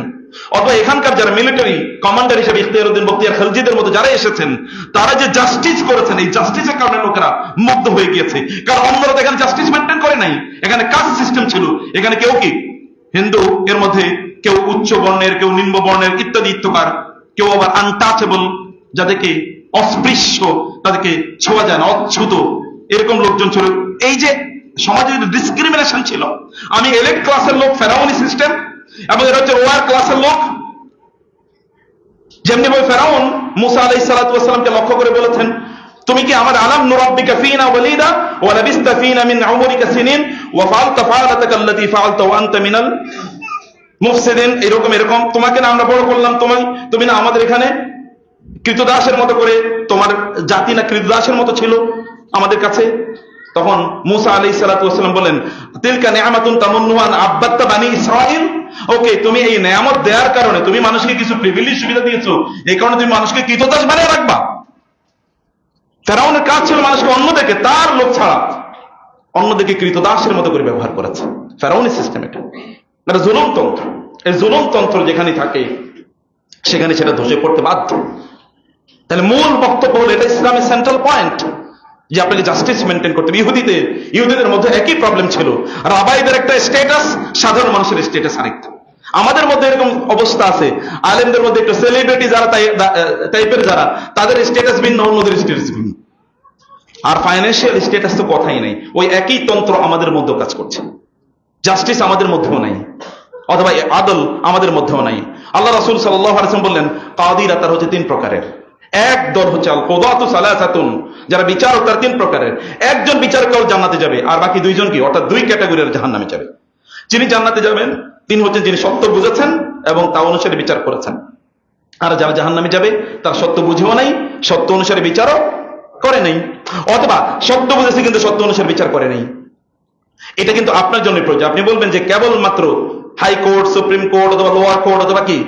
অথবা এখানকার যারা মিলিটারি কমান্ডার হিসেবে ইখতিয়ারউদ্দিন বখতিয়ার খলজিদের মতো যারা এসেছেন, তারা যে জাস্টিস করেছেন, এই জাস্টিসের কারণে লোকেরা মুগ্ধ হয়ে গিয়েছে। কারণ অন্যরা তো এখানে জাস্টিস মেনটেন করে নাই, এখানে কাস্ট সিস্টেম ছিল। এখানে কেউ কি হিন্দু, এর মধ্যে কেউ উচ্চ বর্ণের, কেউ নিম্ন বর্ণের ইত্যাদি ইত্যকার, কেউ আবার আনটাচেবল, যাদেরকে অস্পৃশ্য, তাদেরকে ছোঁয়া যায় না, অচ্ছুত, এরকম লোকজন ছিল। এই যে সমাজে ডিসক্রিমিনেশন ছিল। আমি এলিট ক্লাসের লোক, ফেরাউনি সিস্টেম, এবং এটা হচ্ছে লোয়ার ক্লাসের লোক। যেমনি ভাবে ফেরাউন মুসা আলাইহিস সালাতু ওয়াস সালামকে লক্ষ্য করে বলেছেন, তুমি কি আমার আলাম নুরাব্বিকা ফিনা ওয়ালিদা ওয়া লাবিস্তা ফিনা মিন উমরিকা সিনিন ওয়া ফাআলতা ফাআলাতাকা আল্লাতী ফাআলতা ওয়া আনতা মিনাল মুফসিদিন। এরকম তোমাকে না আমরা বড় করলাম, তুমি না আমাদের এখানে কৃতদাসের মতো করে, তোমার জাতি না কৃতদাসের মতো ছিল আমাদের কাছে। তখন মুসা আলাইহিস সালাতু ওয়াস সালাম বলেন, তিলকা নিআমাতুন তামুন্নুহা আন আব্বাদতা বানি ইসরাঈল। ওকে, তুমি এই নেয়ামত দেওয়ার কারণে, তুমি মানুষকে কিছু প্রিভিলেজ সুবিধা দিয়েছো, এই কারণে তুমি মানুষকে কৃতদাস বানিয়ে রাখবা। ফেরাউনের কাজ ছিল মানুষকে অন্যদিকে, তার লোক ছাড়া অন্যদিকে কৃতদাসের মতো করে ব্যবহার করেছে। ফেরাউনি সিস্টেম এটা জুলুমতন্ত্র। এই জুলুমতন্ত্র যেখানে থাকে সেখানে সেটা ধসে পড়তে বাধ্য। তাহলে মূল বক্তব্য হলো, এটা ইসলামের সেন্ট্রাল পয়েন্ট, যে আপনাকে জাস্টিস মেনটেন করতে হবে। ইহুদিদের মধ্যে একই প্রবলেম ছিল। রাবাইদের একটা স্ট্যাটাস, সাধারণ মানুষের স্ট্যাটাস আরেকটা। আমাদের মধ্যে এরকম অবস্থা আছে, আলেমদের মধ্যে একটু সেলিব্রিটি যারা টাইপের যারা, তাদের স্ট্যাটাস ভিন্ন, অন্যদের স্ট্যাটাস ভিন্ন। আর ফাইন্যান্সিয়াল স্ট্যাটাস তো কথাই নেই। ওই একই তন্ত্র আমাদের মধ্যে কাজ করছে। জাস্টিস আমাদের মধ্যেও নাই, অথবা আদল আমাদের মধ্যেও নাই। আল্লাহ রাসূল সাল্লাল্লাহু আলাইহি ওয়াসাল্লাম বললেন, কাদিরা তার হচ্ছে তিন প্রকারের। এক দল হচ্ছে আল কুদাতু সালাসাতুন, যারা বিচারক তার তিন প্রকারের। একজন বিচারক জান্নাতে যাবে, আর বাকি দুইজন কি, অর্থাৎ দুই ক্যাটাগরির জাহান্নামে যাবে। যিনি জান্নাতে যাবেন তিনি হচ্ছেন যিনি সত্য বুঝেছেন এবং তা অনুসারে বিচার করেছেন। আর যারা জাহান্নামে যাবে তারা সত্য বুঝেও নাই, সত্য অনুসারে বিচারও করে নাই, অথবা সত্য বুঝেছে কিন্তু সত্য অনুসারে বিচার করে নাই। এটা কিন্তু আপনার জন্য প্রয়োজন। আপনি বলবেন যে কেবলমাত্র হাইকোর্ট, সুপ্রিম কোর্ট অথবা লোয়ার কোর্ট অথবা কি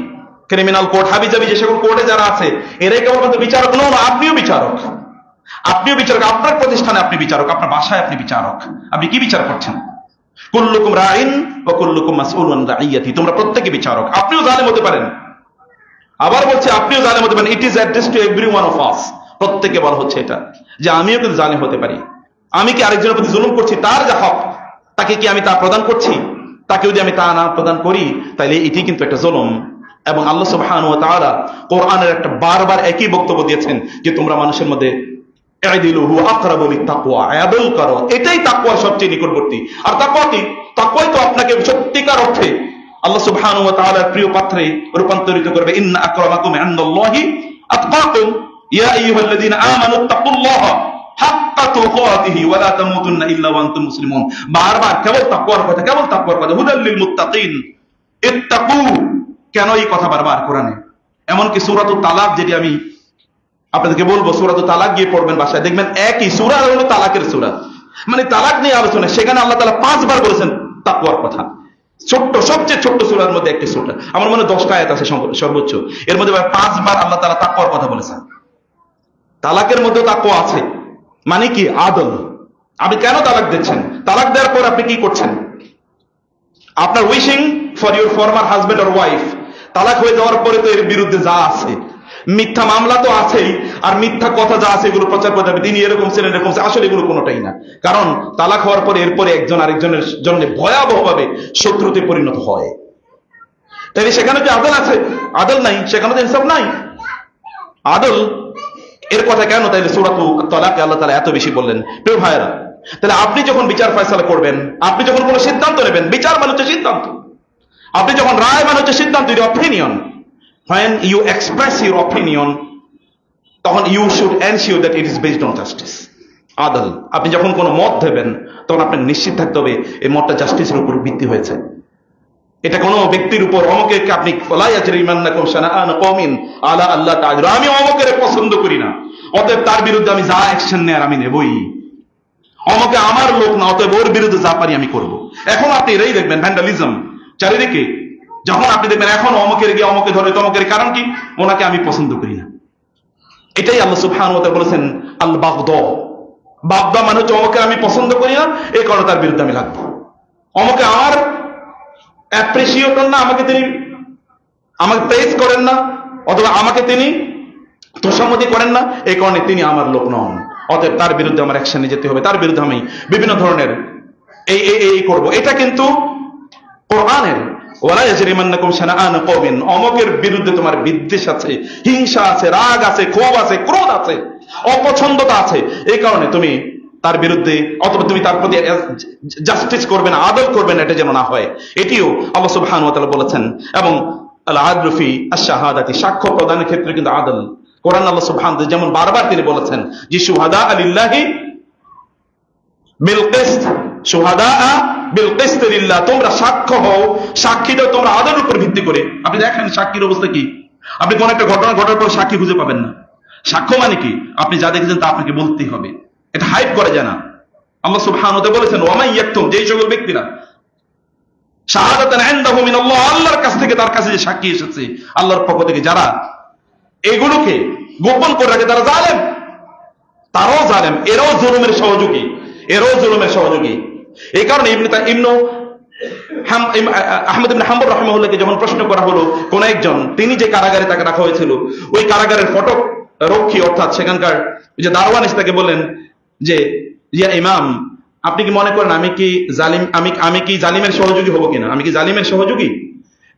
ক্রিমিনাল কোর্ট, হাবিজাবি যে সকল কোর্টে যারা আছে এরাই কেবলমাত্র বিচারক। নন, আপনিও বিচারক। আপনিও বিচারক, আপনার প্রতিষ্ঠানে আপনি বিচারক, আপনার বাসায় আপনি বিচারক। আপনি কি বিচার করছেন? কুল্লুকুম রাইন ওয়া কুল্লুকুম মাসউলুন আন রাইয়াতি। তোমরা প্রত্যেকে বিচারক। আপনিও জালেম হতে পারেন। আবার বলছে, আপনিও জালেম হতে পারেন। It is address to every one of us. প্রত্যেকে বলা হচ্ছে এটা, যে আমিও কিন্তু জালেম হতে পারি। আমি কি আরেকজনের প্রতি জুলুম করছি? তার যা হক, তাকে কি আমি তা প্রদান করছি? তাকে যদি আমি তা না প্রদান করি, তাহলে এটি কিন্তু একটা জুলুম। এবং আল্লাহ সুবহানাহু ওয়া তাআলা কোরআনের একটা বারবার একই বক্তব্য দিয়েছেন, যে তোমরা মানুষের মধ্যে ইদিলু হুয়া আকরাবু লিত-তাকওয়া, আদল করো, এটাই তাকওয়ার সবচেয়ে নিকটবর্তী। আর তাকওয়া কি? তাকওয়াই তো আপনাকে সত্যিকার অর্থে আল্লাহ সুবহানাহু ওয়া তাআলার প্রিয় পাত্রে রূপান্তরিত করবে। ইন্না আকরামাকুম ইনদাল্লাহি আতকাকুম ইয়া আইয়ুহাল্লাযীনা আমানু তাকুল্লাহা হাক্কা তুকাতিহি ওয়া লা তামুতুন্না ইল্লা ওয়া আনতুম মুসলিমুন। বারবার কেবল তাকওয়ার কথা, কেবল তাকওয়ার কথা। হুদাল লিল মুত্তাকিন, ইত্তাকু। কেন এই কথা বারবার কোরআনে? এমনকি সূরাতুত তালাক, যেটি আমি আপনাদেরকে বলবো, সূরাতুত তালাক গিয়ে পড়বেন বাসায়, দেখবেন একই সূরা হলো তালাকের সূরা, মানে তালাক নিয়ে আলোচনা। সেখানে আল্লাহ তাআলা 5 বার বলেছেন তাকওয়ার কথা। ছোট্ট, সবচেয়ে ছোট্ট সূরার মধ্যে একটি সূরা, আমার মনে হয় 10টা আয়াত আছে সর্বোচ্চ, এর মধ্যে 5 বার আল্লাহ তাআলা তাকওয়ার কথা বলেছেন। তালাকের মধ্যে তাকওয়া আছে, মানে কি? আদল। আপনি কেন তালাক দিচ্ছেন? তালাক দেওয়ার পর আপনি কি করছেন? আপনার wishing for your former husband or wife. তালাক হয়ে যাওয়ার পরে তো এর বিরুদ্ধে যা আছে, মিথ্যা মামলা তো আছেই, আর মিথ্যা কথা যা আছে এগুলো প্রচার করে যাবে, তিনি এরকম ছিলেন, এরকম। আসলে এগুলো কোনোটাই না। কারণ তালাক হওয়ার পরে এরপরে একজন আরেকজনের জন্য ভয়াবহভাবে শত্রুতে পরিণত হয়। তাই সেখানে যে আদল আছে, আদল নাই, সেখানে তো ইনসাফ নাই। আদল এর কথা কেন তাইলে সূরাতুত তালাকে আল্লাহ তাআলা এত বেশি বললেন? প্রিয় ভাইয়েরা, তাহলে আপনি যখন বিচার ফয়সালা করবেন, আপনি যখন কোনো সিদ্ধান্ত নেবেন, বিচার মানে হচ্ছে সিদ্ধান্ত। আপনি যখন রায় মানে হচ্ছে সিদ্ধান্ত, opinion. When you express your opinion, তখন you should ensure that it is based on justice, আদল। আপনি যখন কোনো মত দেবেন, তখন আপনার নিশ্চিত থাকতে হবে এই মতটা জাস্টিসের উপর ভিত্তি হয়েছে। এটা কোনো ব্যক্তির উপর, অমুকে আপনি লা ইয়াজরিমান্নাকুম শানাআনু কওমিন আলা আল্লাহ তা'দিলু, আমি অমুকের পছন্দ করি না, অতএব তার বিরুদ্ধে আমি যা অ্যাকশন নেয়ার আমি নেবই। অমুকে আমার লোক না, অতএব ওর বিরুদ্ধে যা পারি আমি করব। এখন আপনি এরাই দেখবেন ভ্যান্ডালিজম চারিদিকে। যখন আপনি দেখবেন এখন অমুকের গিয়ে অমুকে ধরে তমুকের, কারণ কি? ওনাকে আমি পছন্দ করি না। এটাই আল্লাহ সুবহানাহু ওয়া তাআলা বলেছেন আল বাগদা। বাগদা মানে হচ্ছে অমুকে আমি পছন্দ করি না, এই কারণে তার বিরুদ্ধে আমি লাগবো। অমুকে আমার অ্যাপ্রিসিয়েটর না, আমাকে প্রেস করেন না, অথবা আমাকে তিনি তোষামতি করেন না, এই কারণে তিনি আমার লোক নন, অতএব তার বিরুদ্ধে আমার অ্যাকশনে যেতে হবে, তার বিরুদ্ধে আমি বিভিন্ন ধরনের এই করব। এটা কিন্তু কোরআনের ওয়ালা ইয়াজরিমান্নাকুম শানাআন কওমিন, অমুকের বিরুদ্ধে তোমার বিদ্বেষ আছে, হিংসা আছে, রাগ আছে, ক্ষোভ আছে, ক্রোধ আছে, অপছন্দতা আছে, এই কারণে তুমি তার বিরুদ্ধে অথবা তুমি তার প্রতি জাস্টিস করবে না, আদল করবে না, এটা যেন না হয়। এটিও আল্লাহ সুবহানাহু ওয়া তাআলা বলেছেন। এবং আল আদলু ফি আশ-শাহাদাতি, সাক্ষ্য প্রদানের ক্ষেত্রে কিন্তু আদল, কোরআন আল্লাহ সুবহানাহু যেমন বারবার তিনি বলেছেন যে শুহাদা লিল্লাহি বিল কিসত, শুহাদা বিল কিসত লিল্লাহ, তোমরা সাক্ষ্য হও, সাক্ষী দাও তোমরা আদলের উপর ভিত্তি করে। আপনি দেখেন সাক্ষীর অবস্থা কি, আপনি কোন একটা ঘটনা ঘটার পর সাক্ষী খুঁজে পাবেন না। সাক্ষ্য মানে কি, আপনি যা দেখেছেন তা আপনাকে বলতেই হবে, এটা হাইড করা যায় না। আল্লাহ সুবহানাহু ওয়া তাআলা বলেছেন ওয়া মান ইয়াকতুম, যেই সকল ব্যক্তিরা শাহাদাতান ইনদাহু মিনাল্লাহ, আল্লাহর কাছ থেকে তার কাছে যে সাক্ষী এসেছে আল্লাহর পক্ষ থেকে, যারা এগুলোকে গোপন করে রাখে তারা জালেম, তারাও জালেম, এরাও জুলুমের সহযোগী, এই কারণে আহমদ ইবনে হাম্বল রাহিমাহুল্লাহকে যখন প্রশ্ন করা হলো কোন একজন, তিনি যে কারাগারে তাকে রাখা হয়েছিল, ওই কারাগারের ফটক রক্ষী অর্থাৎ সেখানকার যে দারওয়ান এসে তাকে বললেন যে ইয়া ইমাম, আপনি কি মনে করেন আমি কি জালিমের সহযোগী হব কিনা, আমি কি জালিমের সহযোগী?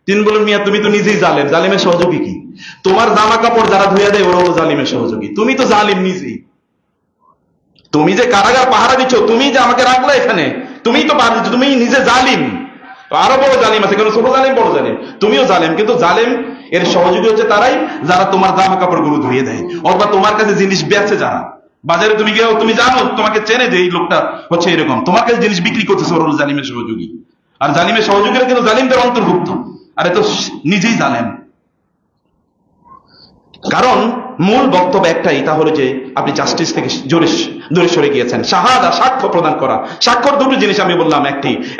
তিনি বললেন মিয়া তুমি তো নিজেই জালেম, জালিমের সহযোগী কি? তোমার জামা কাপড় যারা ধুয়ে দেয় ওরা হলো জালিমের সহযোগী, তুমি তো জালিম নিজেই। তুমি যে কারাগার পাহারা দিচ্ছ, তুমি যে আমাকে রাখলে এখানে, তুমি তো তুমি নিজে জালিম। তো আরো বড় জালিম আছে, কারণ ছোট জালিম বড় জালিম, তুমিও জালিম। কিন্তু জালিম এর সহযোগী হচ্ছে তারাই যারা তোমার জামা কাপড় গুলো ধুয়ে দেয়, অথবা তোমার কাছে জিনিস বেচে, যারা বাজারে তুমি গিয়ে তুমি জানো, তোমাকে চেনে যে এই লোকটা হচ্ছে এরকম, তোমার কাছে জিনিস বিক্রি করতেছে, ওরা হলো জালিমের সহযোগী। আর জালিমের সহযোগীরা কিন্তু জালিমদের অন্তর্ভুক্ত, আর এ তো নিজেই জালেম। কারণ মূল বক্তব্য একটাই, তা হলো যে আপনি জাস্টিস থেকে দূরে সরে গিয়েছেন। শাহাদা, সাক্ষ্য প্রদান করা, সাক্ষ্যর দুটো জিনিস আমি বললাম,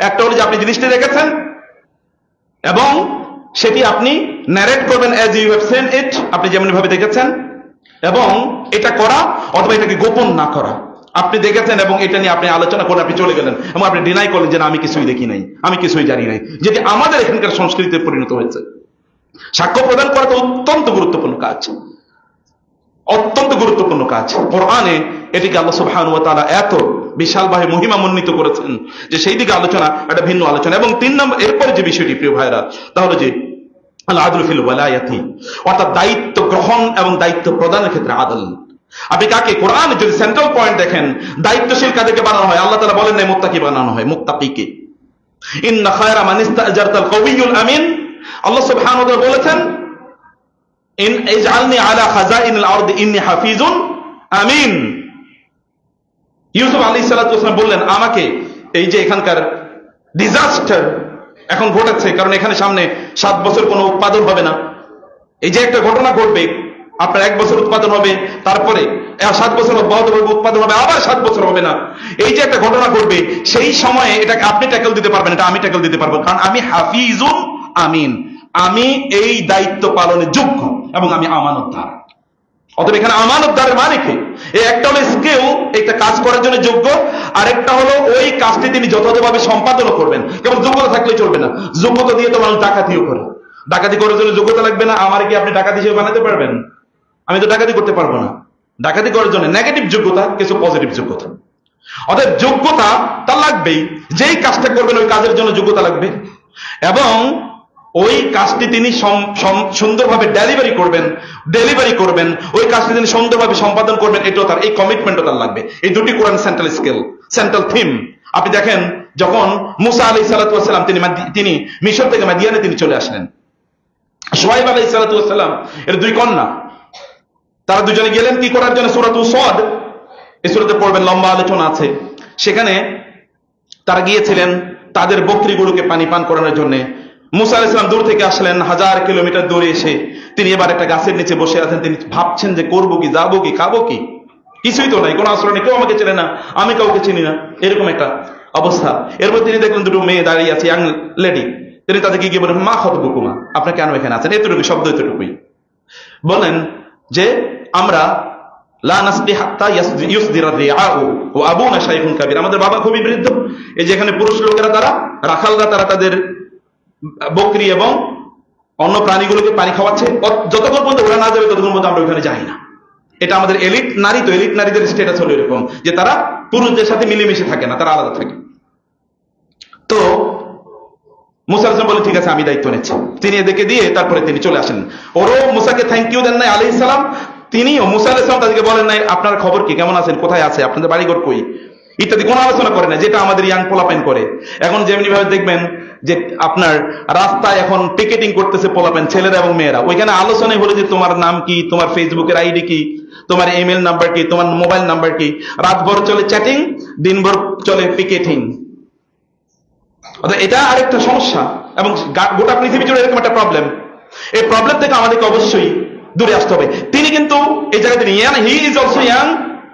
একটা হলো যে আপনি জিনিসটি দেখেছেন এবং সেটি আপনি ন্যারেট করবেন as you have seen it, আপনি যেমন ভাবে দেখেছেন, এবং এটা করা অথবা এটাকে গোপন না করা। আপনি দেখেছেন এবং এটা নিয়ে আপনি আলোচনা করে আপনি চলে গেলেন এবং আপনি ডিনাই করলেন যে না আমি কিছুই দেখি নাই, আমি কিছুই জানি নাই, যেটি আমাদের এখানকার সংস্কৃতিতে পরিণত হয়েছে। সাক্ষ্য প্রদান করা তো অত্যন্ত গুরুত্বপূর্ণ কাজ, অত্যন্ত গুরুত্বপূর্ণ কাজ। কোরআনে এটিকে আল্লাহ সুবহানাহু ওয়া তাআলা এত বিশালভাবে মহিমান্বিত করেছেন যে সেই দিকে আলোচনা একটা ভিন্ন আলোচনা। এবং 3 নম্বর এরপরে যে বিষয়টি প্রিয় ভাইরা, তাহলে যে আল আদলু ফিল ওয়ালায়াতি, অর্থাৎ দায়িত্ব গ্রহণ এবং দায়িত্ব প্রদানের ক্ষেত্রে আদল। আপনি কাকে, কোরআনে যদি সেন্ট্রাল পয়েন্ট দেখেন, দায়িত্বশীল কাদেরকে বানানো হয়? আল্লাহ তাআলা বলেন নাই মুত্তাকি বানানো হয়, মুত্তাকিকে। ইন্না খায়রা মান ইস্তাজারতাল কওয়িয়ুল আমিন, আল্লাহ সুবহানাহু ওয়া তাআলা বলেছেন ইন ইজআলনি আলা খাযাইনিল আরদি ইন্নী হাফিজুন আমিন। ইউসুফ আলাইহিস সালাতু ওয়াস সালাম বললেন আমাকে, এই যে এখানকার ডিজাস্টার এখন ঘটেছে, কারণ এখানে সামনে 7 বছর কোনো উৎপাদন হবে না, এই যে একটা ঘটনা ঘটবে, আপনার 1 বছর উৎপাদন হবে, তারপরে 7 বছর অব্যাহতভাবে উৎপাদন হবে, আবার 7 বছর হবে না, এই যে একটা ঘটনা ঘটবে, সেই সময়ে এটাকে আপনি ট্যাকল দিতে পারবেন, এটা আমি ট্যাকল দিতে পারবো, কারণ আমি হাফিজুন আমিন, আমি এই দায়িত্ব পালনের যোগ্য এবং আমি আমানতদার। অতএব এখানে আমানতদারের মানে কি? এই একটা হলো স্কিল, একটা কাজ করার জন্য যোগ্য, আর একটা হলো ওই কাজটি তিনি যথাযথভাবে সম্পাদনও করবেন। কেবল যোগ্যতা থাকলে চলবে না, যোগ্যতা দিয়ে তো মানুষ ডাকাতিও করে, ডাকাতি করার জন্য যোগ্যতা লাগবে না। আমার কি আপনি ডাকাতি হিসেবে বানাতে পারবেন? আমি তো ডাকাতি করতে পারবো না। ডাকাতি করার জন্য নেগেটিভ যোগ্যতা, কিছু পজিটিভ যোগ্যতা। অতএব যোগ্যতা তা লাগবেই, যেই কাজটা করবেন ওই কাজের জন্য যোগ্যতা লাগবে, এবং ওই কাজটি তিনি সুন্দরভাবে ডেলিভারি করবেন, ওই কাজটি তিনি সুন্দরভাবে সম্পাদন করবেন, এটাও তার, এই কমিটমেন্টও তার লাগবে। এই দুটি কোরআন সেন্ট্রাল স্কিল, সেন্ট্রাল থিম। আপনি দেখেন যখন মুসা আলাইহিস সালাতু ওয়াস সালাম তিনি মিশর থেকে মাদিয়ানে তিনি চলে আসলেন, শুআয়ব আলাইহিস সালাতু ওয়াস সালাম এর 2 কন্যা, তারা দুজনে গেলেন কি করার জন্য? সূরাতুস সাদ, এই সূরাতে পড়বেন, লম্বা আলোচনা আছে সেখানে। তারা গিয়েছিলেন তাদের বকরিগুলোকে পানি পান করানোর জন্য। মুসা আলাইহিস সালাম দূর থেকে আসলেন, 1000 কিলোমিটার দূরে এসে তিনি এবার একটা গাছের নিচে বসে আছেন। তিনি ভাবছেন যে করবো কি, যাবো কি, খাবো কি, কিছুই তো নাই, কোনো আশ্রয় নেই, কেউ আমাকে চেনে না, আমি কাউকে চিনি না, এরকম একটা অবস্থা। এরপর তিনি দেখলেন 2 মেয়ে দাঁড়িয়ে আছে, ইয়াং লেডি। তিনি তাদেরকে গিয়ে বলেন মা খতবুকুমা, আপনারা কেন এখানে আছেন? এতটুকু শব্দ, এতটুকুই বলেন যে আমরা লা নাসবি হাত্তা ইউসদিরা রিআউ ওয়া আবুনা শাইখুন কাবীর, আমাদের বাবা খুবই বৃদ্ধ, এই যে এখানে পুরুষ লোকেরা তারা রাখালরা তারা তাদের বকরি এবং অন্য প্রাণীগুলোকে পানি খাওয়াচ্ছে, যতক্ষণ পর্যন্ত ওরা না যাবে ততক্ষণ পর্যন্ত আমরা ওখানে যাই না। এটা আমাদের এলিট নারী, তো এলিট নারীদের স্ট্যাটাস হলো এরকম যে তারা পুরুষদের সাথে মিলেমিশে থাকে না, তারা আলাদা থাকে। তো মুসা আলাইহিস সালাম বলে ঠিক আছে আমি দায়িত্ব নিচ্ছি। তিনি এদেরকে দিয়ে তারপরে তিনি চলে আসেন। ওরও মুসাকে থ্যাংক ইউ দেন নাই আলাইহিস সালাম, তিনিও মুসা আলাইহিস সালাম তাদেরকে বলেন নাই আপনার খবর কি, কেমন আছেন, কোথায় আছে, আপনাদের বাড়িঘর কই, ইত্যাদি কোনো আলোচনা করে না, যেটা আমাদের ইয়াং পোলাপাইন করে। এখন যেমনি ভাবে দেখবেন যে আপনার রাস্তায় এখন টিকেটিং করতেছে পোলাপাইন, ছেলেরা এবং মেয়েরা, ওইখানে আলোচনায় হলো যে তোমার নাম কি, তোমার ফেসবুকের আইডি কি, তোমার ইমেল নাম্বার কি, তোমার মোবাইল নাম্বার কি। রাতভর চলে চ্যাটিং, দিনভর চলে পিকেটিং। এটা আরেকটা সমস্যা, এবং গোটা পৃথিবী জুড়ে এরকম একটা প্রবলেম। এই প্রবলেম থেকে আমাদেরকে অবশ্যই দূরে আসতে হবে। তিনি কিন্তু এই জায়গায় তিনি young, he is also young,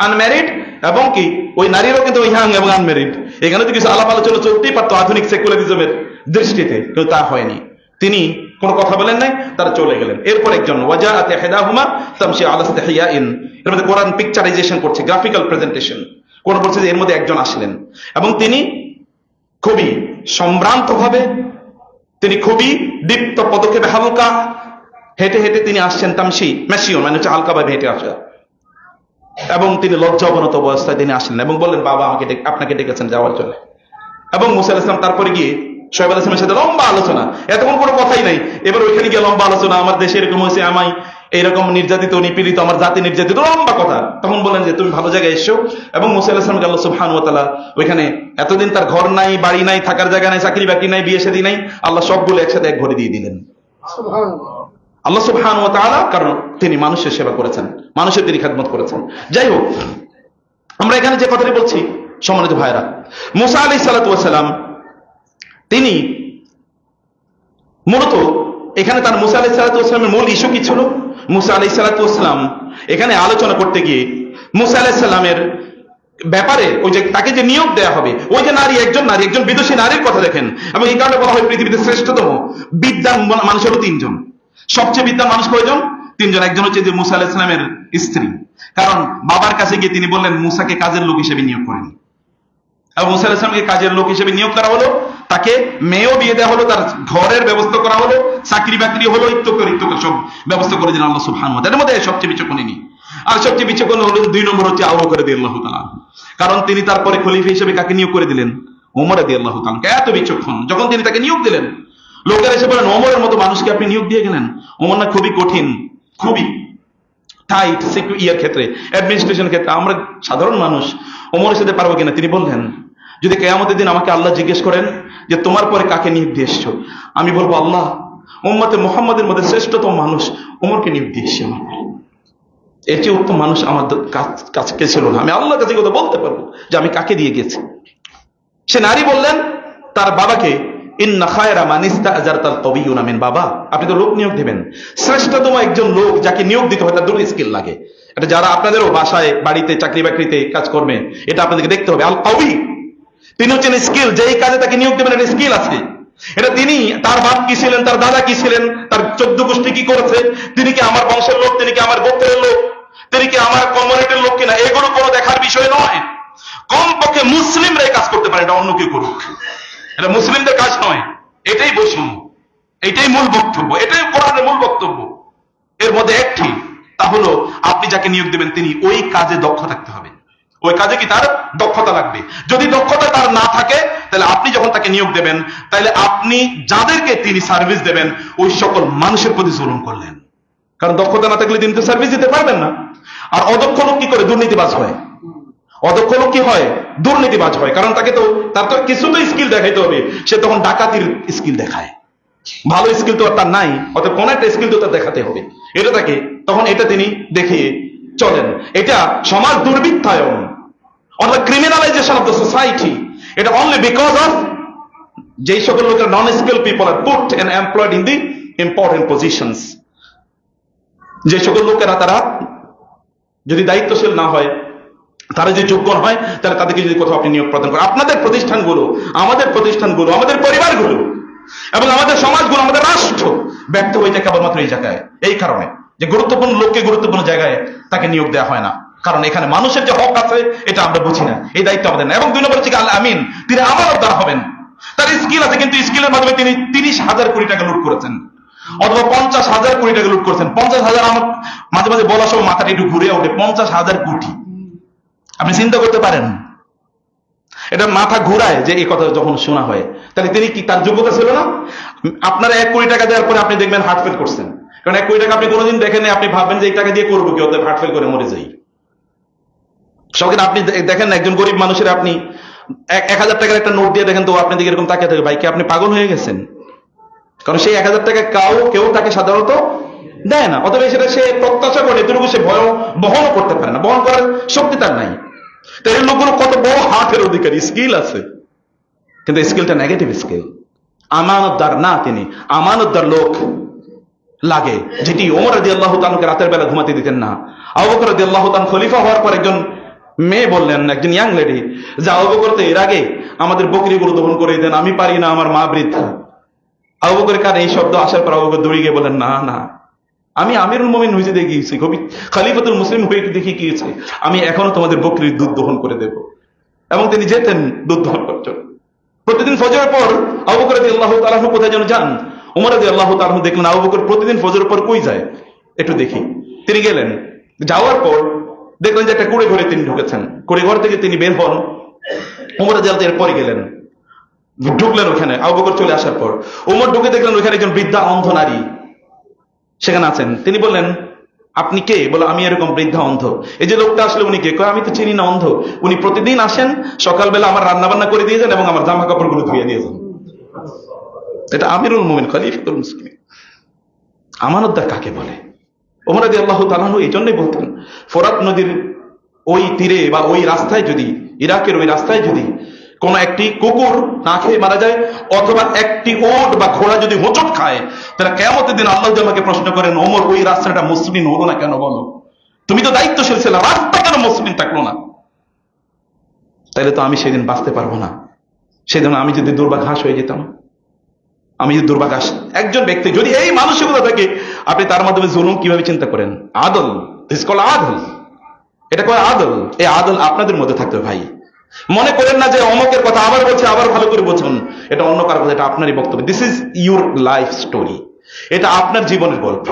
unmarried, এবং কি ওই নারীরও কিন্তু ইয়াং এবং আনম্যারিড। এখানে তো কিছু আলাপ আলোচনা চলতেই পারতো আধুনিক সেকুলারিজমের দৃষ্টিতে, কিন্তু তা হয়নি। তিনি কোনো কথা বলেন নাই, তারা চলে গেলেন। এরপর একজন ওয়াজাআত ইহদাহুমা তামশি আলা ইসতিহয়াইন, এর মধ্যে কোরআন পিকচারাইজেশন করছে, গ্রাফিক্যাল প্রেজেন্টেশন। কোন বলছে যে এর মধ্যে একজন আসলেন এবং তিনি খুবই সম্ভ্রান্ত ভাবে, তিনি খুবই দীপ্ত পদক্ষেপে হালকা হেঁটে হেঁটে তিনি আসছেন। তামশি মেশিয়ন মানে হচ্ছে হালকা ভাবে হেঁটে আসা, এবং তিনি লজ্জা অবনত অবস্থায় তিনি আসলেন এবং বললেন বাবা আমাকে আপনাকে ডেকেছেন যাওয়ার জন্য। এবং মুসা আলাইহিস সালাম তারপরে গিয়ে শোয়েব আলাইহিস সালামের সাথে লম্বা আলোচনা, এতক্ষণ কোনো কথাই নাই, এবার ওইখানে গিয়ে লম্বা আলোচনা, আমার দেশে এরকম হয়েছে, আমায় এইরকম নির্যাতিত নিপীড়িত, আমার জাতি নির্যাতিত, লম্বা কথা। তখন বলেন যে তুমি ভালো জায়গায় এসছো। এবং মুসা আলাইহিস সালামকে আল্লাহ সুবহানাহু ওয়া তাআলা ওইখানে এতদিন তার ঘর নাই, বাড়ি নাই, থাকার জায়গা নাই, চাকরি বাকরি নাই, বিয়ে শাদী নাই, আল্লাহ সবগুলো একসাথে এক ঘরে দিয়ে দিলেন। আল্লাহ সুবহানাহু ওয়া তাআলা, কারণ তিনি মানুষের সেবা করেছেন, মানুষের তিনি খেদমত করেছেন। যাই হোক, আমরা এখানে যে কথাটি বলছি সম্মানিত ভাইরা, মুসা আলাইহিস সালাতু ওয়াস সালাম তিনি মূলত এখানে তার মুসা আলাইহিস সালাতু ওয়াস সালামের মূল ইস্যু কি ছিল? মুসা আলাইহিস সালাতু ওয়াস সালাম এখানে আলোচনা করতে গিয়ে মুসা আলাইহিস সালামের ব্যাপারে ওই যে তাকে যে নিয়োগ দেয়া হবে, ওই যে নারী, একজন বিদুষী নারীর কথা দেখেন। এবং এই কারণে বলা হয় পৃথিবীতে শ্রেষ্ঠতম বিদ্যান মানুষ হলো তিনজন। সবচেয়ে বিদ্যান মানুষ কয়জন? তিনজন। একজন হচ্ছে যে মুসা আলাইহিস সালামের স্ত্রী, কারণ বাবার কাছে গিয়ে তিনি বললেন মুসাকে কাজের লোক হিসেবে নিয়োগ করেন। এবং মুসা আলাইহিস সালামকে কাজের লোক হিসেবে নিয়োগ করা হলো, তাকে মেয়েও বিয়ে দেওয়া হলো, তার ঘরের ব্যবস্থা করা হলো, চাকরি বাকরি হলো, ইত্যাদি সব ব্যবস্থা করে দিলেন আল্লাহ সুবহানাহু ওয়া তাআলা। এর মধ্যে সবচেয়ে বিচক্ষণ ইনি। আর সবচেয়ে বিচক্ষণ হলো 2 নম্বর হচ্ছে আবু বকর রাদিয়াল্লাহু তাআলা, কারণ তিনি তারপরে খলিফা হিসেবে কাকে নিয়োগ করে দিলেন? ওমর রাদিয়াল্লাহু তাআলা। এত বিচক্ষণ, যখন তিনি তাকে নিয়োগ দিলেন লোকেরা এসে বলেন ওমরের মতো মানুষকে আপনি নিয়োগ দিয়ে গেলেন, ওমর না খুবই কঠিন, খুবই টাইট ইয়ার ক্ষেত্রে, অ্যাডমিনিস্ট্রেশন ক্ষেত্রে, আমরা সাধারণ মানুষ ওমরের সাথে পারবো কিনা। তিনি বললেন যদি কিয়ামতের দিন আমাকে আল্লাহ জিজ্ঞেস করেন যে তোমার পরে কাকে নিয়োগ দিয়ে এসছো, আমি বলবো আল্লাহ উম্মতে মুহাম্মাদের মধ্যে শ্রেষ্ঠতম মানুষ ওমরকে নিয়োগ দিয়ে এসছি, আমার এর চেয়ে উত্তম মানুষ আমার কাছে ছিল না। আমি আল্লাহর কাছে কথা বলতে পারবো যে আমি কাকে দিয়ে গেছি। সে নারী বললেন তার বাবাকে, ইন্না খায়রা মান ইস্তাজারতাল কবিয়ুনা মিন, বাবা আপনি তো লোক নিয়োগ দিবেন, শ্রেষ্ঠতম একজন লোক যাকে নিয়োগ দিতে হয় তার দুটো স্কিল লাগে। এটা যারা আপনাদেরও বাসায় বাড়িতে চাকরি বাকরিতে কাজ করবে, এটা আপনাদেরকে দেখতে হবে। আল কবি, তিনি হচ্ছেন স্কিল, যেই কাজে তাকে নিয়োগ দেবেন একটা স্কিল আছে। এটা তিনি, তার বাপ কি ছিলেন, তার দাদা কি ছিলেন, তার 14 গোষ্ঠী কি করেছে, তিনি কি আমার বংশের লোক, তিনি কি আমার গোত্রের লোক, তিনি কি আমার কমিউনিটির লোক কিনা, এগুলো কোনো দেখার বিষয় নয়। কমপক্ষে মুসলিমরা এই কাজ করতে পারে, এটা অন্য কেউ করুক, এটা মুসলিমদের কাজ নয়। এটাই বৈষম্য, এটাই মূল বক্তব্য, এটাই কোরআনের মূল বক্তব্য। এর মধ্যে একটি, তা হলো আপনি যাকে নিয়োগ দেবেন তিনি ওই কাজে দক্ষ থাকতে হবে। ওই কাজে কি তার দক্ষতা লাগবে। যদি দক্ষতা তার না থাকে, তাহলে আপনি যখন তাকে নিয়োগ দেবেন, তাহলে আপনি যাদেরকে তিনি সার্ভিস দেবেন ওই সকল মানুষের প্রতি জুলুম করলেন, কারণ দক্ষতা না থাকলে তিনি তো সার্ভিস দিতে পারবেন না। আর অদক্ষ লোক কি করে? দুর্নীতিবাজ হয়। অদক্ষ লোক কি হয়? দুর্নীতিবাজ হয়, কারণ তাকে তো তার তো কিছু তো স্কিল দেখাইতে হবে। সে তখন ডাকাতির স্কিল দেখায়, ভালো স্কিল তো আর তার নাই, অর্থাৎ কোন একটা স্কিল তো তার দেখাতে হবে। এটা তাকে তখন এটা তিনি দেখিয়ে চলেন। এটা সমাজ দুর্বৃত্তায়ন, অর্থাৎ ক্রিমিনালাইজেশন অফ দ্য সোসাইটি। এটা অনলি বিকজ অফ যেই সকল লোকের non skill people are put and employed in the important positions, যে সকল লোকেরা তারা যদি দায়িত্বশীল না হয়, তারা যদি যোগ্য হয়, তাহলে তাদেরকে যদি কোথাও আপনি নিয়োগ প্রদান করেন, আপনাদের প্রতিষ্ঠানগুলো, আমাদের প্রতিষ্ঠানগুলো, আমাদের পরিবারগুলো এবং আমাদের সমাজগুলো, আমাদের রাষ্ট্র ব্যর্থ হয়ে যায় কেবলমাত্র এই জায়গায়। এই কারণে যে গুরুত্বপূর্ণ লোককে গুরুত্বপূর্ণ জায়গায় তাকে নিয়োগ দেওয়া হয় না, কারণ এখানে মানুষের যে হক আছে এটা আমরা বুঝি না, এই দায়িত্ব আমাদের না। এবং 2 নম্বর হচ্ছে আল আমিন, তিনি আমানতদার হবেন। তার স্কিল আছে, কিন্তু স্কিলের মাধ্যমে তিনি 30,000 কোটি টাকা লুট করেছেন, অথবা 50,000 কোটি টাকা লুট করেছেন। 50,000 আমার মাঝে মাঝে বলার সময় মাথাটা একটু ঘুরে ওঠে। 50,000 কোটি, আপনি চিন্তা করতে পারেন? এটা মাথা ঘুরায় যে এই কথা যখন শোনা হয়। তাহলে তিনি কি, তার যোগ্যতা ছিল না? আপনারা 1 কোটি টাকা দেওয়ার পরে আপনি দেখবেন হার্ট ফেল করছেন, কারণ 1 কোটি টাকা আপনি কোনোদিন দেখেন, আপনি ভাববেন যে এই টাকা দিয়ে করবো কি, অতএব হার্ট ফেল করে মরে যাই। সঙ্গে আপনি দেখেন একজন গরিব মানুষের আপনি 1,000 টাকার একটা নোট দিয়ে দেখেন, তো আপনি দিকে এরকম তাকিয়ে থাকে, ভাই কি আপনি পাগল হয়ে গেছেন? কারণ সেই 1,000 টাকা কেউ তাকে সাধারণত দেয় না, অথবা সেটা সে প্রত্যাশা করে এতটুকু সে বহনও করতে পারে না, বহন করার শক্তি তার নাই। তো এই লোকগুলো কত বড় হাতের অধিকারী, স্কিল আছে, কিন্তু স্কিলটা নেগেটিভ স্কিল। আমানতদার না, তিনি আমানতদার লোক লাগে, যেটি ওমর রাদিয়াল্লাহু তাআলাকে রাতের বেলা ঘুমাতে দিতেন না। আবু বকর রাদিয়াল্লাহু তাআলা খলিফা হওয়ার পর একজন মেয়ে বললেন, একজন ইয়াং লেডি, যে আবু বকর তো এর আগে আমাদের বকরিগুলো দহন করে দেন, আমি পারি না, আমার মা বৃদ্ধা। আবু বকরের কানে এই শব্দ আসার পর আবু বকর দৌড়ে গিয়ে বলেন, না না, আমি আমিরুল মুমিন হয়েছে দেখে গিয়েছি, খলিফাতুল মুসলিম হয়ে দেখে গিয়েছি, আমি এখনো তোমাদের বকরির দুধ দহন করে দেব। এবং তিনি যেতেন দুধ দহন করতেন প্রতিদিন ফজরের পর। আবু বকর রাদিয়াল্লাহু তাআলা কোথায় যেন যান, ওমর রাদিয়াল্লাহু তাআলা দেখলেন আবু বকর প্রতিদিন ফজরের পর কই যায়, একটু দেখি। তিনি গেলেন, যাওয়ার পর দেখলেন যে একটা কুড়ে ঘরে তিনি ঢুকেছেন। কুড়ে ঘর থেকে তিনি বের হন, ওমর রাদিয়াল্লাহু তাআলা পরে গেলেন, ঢুকলেন ওখানে। আবু বকর চলে আসার পর ওমর ঢুকে দেখলেন ওখানে একজন বৃদ্ধা অন্ধ নারী সেখানে আছেন। তিনি বললেন, আপনি কে? বলে, আমি এরকম বৃদ্ধা অন্ধ। এই যে লোকটা আসলে উনি কে? আমি তো চিনি না, অন্ধ। উনি প্রতিদিন আসেন, সকালবেলা আমার রান্না বান্না করে দিয়ে যান এবং আমার জামা কাপড়গুলো ধুয়ে দিয়ে যান। এটা আমিরুল মুমিন, খলিফাতুল মুসলিমিন। আমানতদার কাকে বলে? ওমর রাদিয়াল্লাহু তাআলা এই জন্যই বলতেন, ফোরাত নদীর ওই তীরে বা ওই রাস্তায় যদি, ইরাকের ওই রাস্তায় যদি কোন একটি কুকুর না খেয়ে মারা যায়, অথবা একটি ওট বা ঘোড়া যদি হোঁচট খায়, তাহলে কিয়ামতের দিন আল্লাহ আমাকে প্রশ্ন করেন, ওমর ওই রাস্তাটা মুসলিম হলো না কেন? বলো, তুমি তো দায়িত্বশীল ছিল, রাস্তা কেন মুসলিম থাকলো না? তাহলে তো আমি সেদিন বাঁচতে পারবো না। সেদিন আমি যদি দুর্বাঘাস হয়ে যেতাম, আমি যদি দুর্বাঘাস। একজন ব্যক্তি যদি এই মানসিকতা থাকে, আপনি তার মাধ্যমে জুলুম কিভাবে চিন্তা করেন? আদল, দিস কল আদল, এটা কয় আদল। এই আদল আপনাদের মধ্যে থাকতে ভাই। মনে করেন না যে অমকের কথা আবার বলছে, আবার ভালো করে বলছেন, এটা অন্য কারো কথা, এটা আপনারই বক্তব্য। This is your life story, এটা আপনার জীবনের গল্প,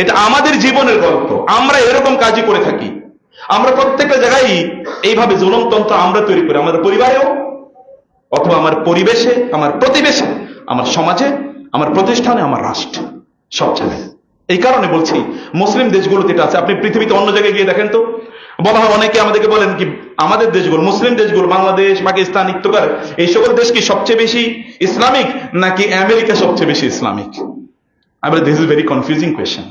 এটা আমাদের জীবনের গল্প। আমরা এরকম কাজই করে থাকি। আমরা প্রত্যেকটা জায়গায় এইভাবে জুলুমতন্ত্র আমরা তৈরি করি, আমাদের পরিবারেও, অথবা আমার পরিবেশে, আমার প্রতিবেশে, আমার সমাজে, আমার প্রতিষ্ঠানে, আমার রাষ্ট্রে, সব জায়গায়। এই কারণে বলছি, মুসলিম দেশগুলোতে এটা আছে। আপনি পৃথিবীতে অন্য জায়গায় গিয়ে দেখেন তো, বলা হয়, অনেকে আমাদেরকে বলেন কি, আমাদের দেশগুলো, মুসলিম দেশগুলো, বাংলাদেশ, পাকিস্তান, ইত্যাদি, এই সকল দেশ কি সবচেয়ে বেশি ইসলামিক, নাকি আমেরিকা সবচেয়ে বেশি ইসলামিক? আমি বলি, this is very confusing question.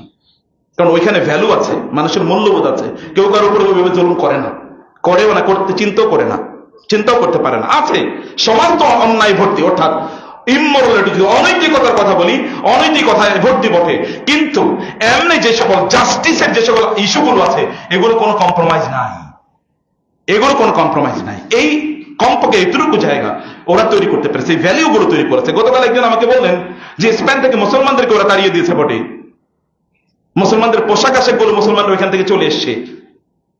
কারণ ওইখানে ভ্যালু আছে, মানুষের মূল্যবোধ আছে। কেউ কারোর উপরে ওইভাবে জুলুম করে না, করেও না, করতে চিন্তাও করে না, চিন্তাও করতে পারে না। আছে, সমাজ তো অন্যায় ভর্তি, অর্থাৎ ইমোরালিটি, যদি অনৈতিকতার কথা বলি, অনৈতিকতায় ভর্তি বটে, কিন্তু এমনি যে সকল জাস্টিসের যে সকল ইস্যুগুলো আছে, এগুলো কোনো কম্প্রোমাইজ নাই, এগুলো কোনো কম্প্রোমাইজ নাই। এই কমপক্ষে এতটুকু জায়গা ওরা তৈরি করতে পারে, সেই ভ্যালু গুলো তৈরি করেছে। গতকাল একজন আমাকে বললেন যে স্পেন থেকে মুসলমানদেরকে ওরা তাড়িয়ে দিয়েছে বটে, মুসলমানদের পোশাক আশাক গুলো মুসলমানরা ওইখান থেকে চলে এসছে,